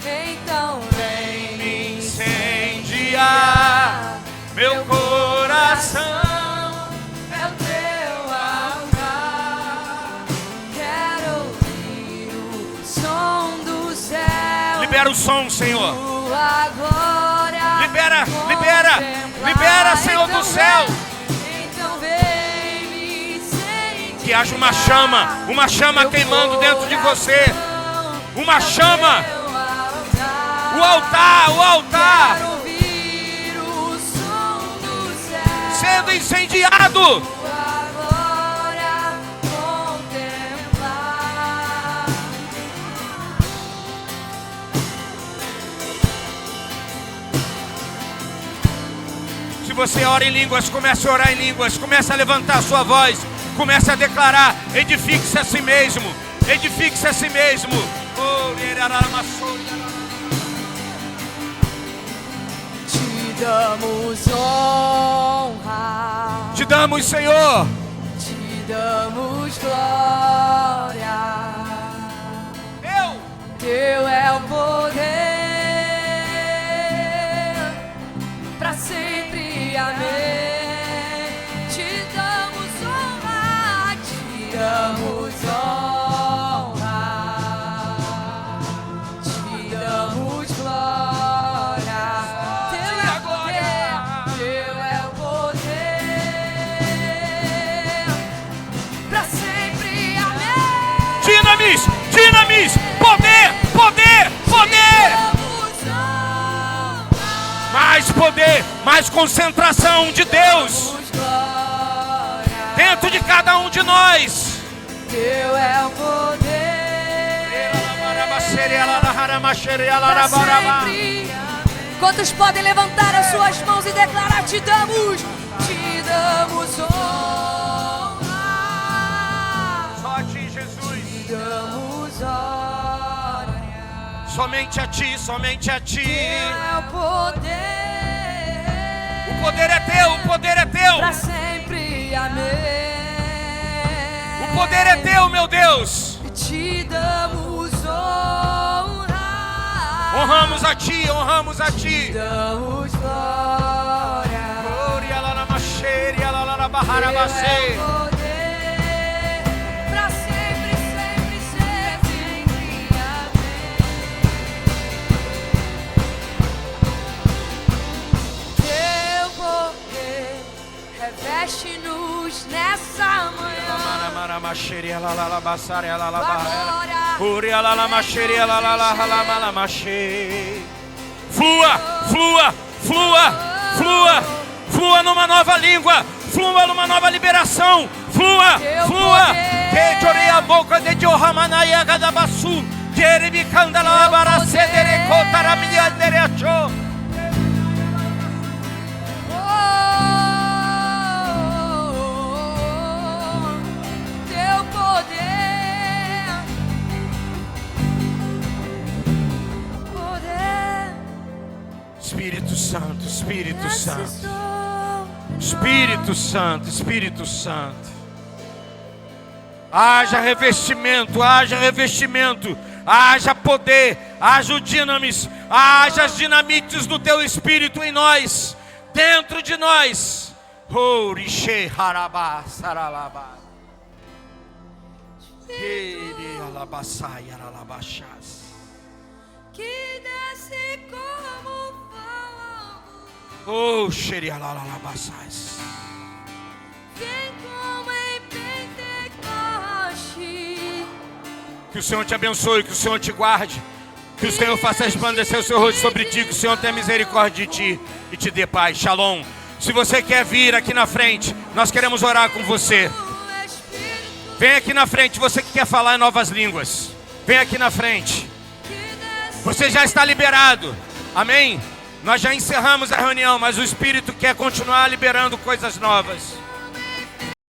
então vem me incendiar meu coração. É o teu altar. Quero ouvir o som do céu. Libera o som, Senhor. Tua glória. Libera, libera, libera, Senhor do céu. Então vem me incendiar. Que haja uma chama queimando dentro de você. Uma chama. O altar, o altar. Sendo incendiado. Se você ora em línguas, comece a orar em línguas, comece a levantar a sua voz, comece a declarar, edifique-se a si mesmo, edifique-se a si mesmo. Te damos honra. Te damos, Senhor. Te damos glória. Teu é o poder para sempre, amém. Te damos honra, te damos honra, te damos glória. Teu é o poder, teu é o poder para sempre, amém. Dinamis, dinamis, poder, poder, poder. Mais poder, mais concentração de Deus dentro de cada um de nós. Teu é o poder pra sempre. Quantos podem levantar as suas mãos e declarar: te damos honra. Só a ti, Jesus. Te damos honra. Somente a ti, somente a ti. É o poder. O poder é teu, o poder é teu. Pra sempre, amém. O poder é teu, meu Deus. Te damos honra. Honramos a ti, honramos a ti. Te damos glória. Glória lá na macheira, lá na barra bacê. Pra sempre, sempre, sempre, amém. Teu poder reveste-nos nessa manhã. Flua, flua, flua, flua, flua numa nova língua, flua numa nova liberação, flua, flua. Que choria boca de Johamanaya Gadabasu, Jeremy Candala Baracedere Cotaramia Derecho. Teu poder, poder. Espírito Santo, Espírito Santo, Espírito Santo, Espírito Santo. Haja revestimento, haja revestimento, haja poder, haja o dinamis, haja as dinamites do teu Espírito em nós, dentro de nós. Orixe harabá saralabá. Ele alabaçai aralabachás. Que desce como fogo. Oh, xerialalabaçás. Vem como em Pentecoste. Que o Senhor te abençoe, que o Senhor te guarde, Que o Senhor faça resplandecer o seu rosto sobre ti, que o Senhor tenha misericórdia de ti e te dê paz. Shalom. Se você quer vir aqui na frente, nós queremos orar com você. Vem aqui na frente, você que quer falar em novas línguas. Vem aqui na frente. Você já está liberado. Amém? Nós já encerramos a reunião, mas o Espírito quer continuar liberando coisas novas.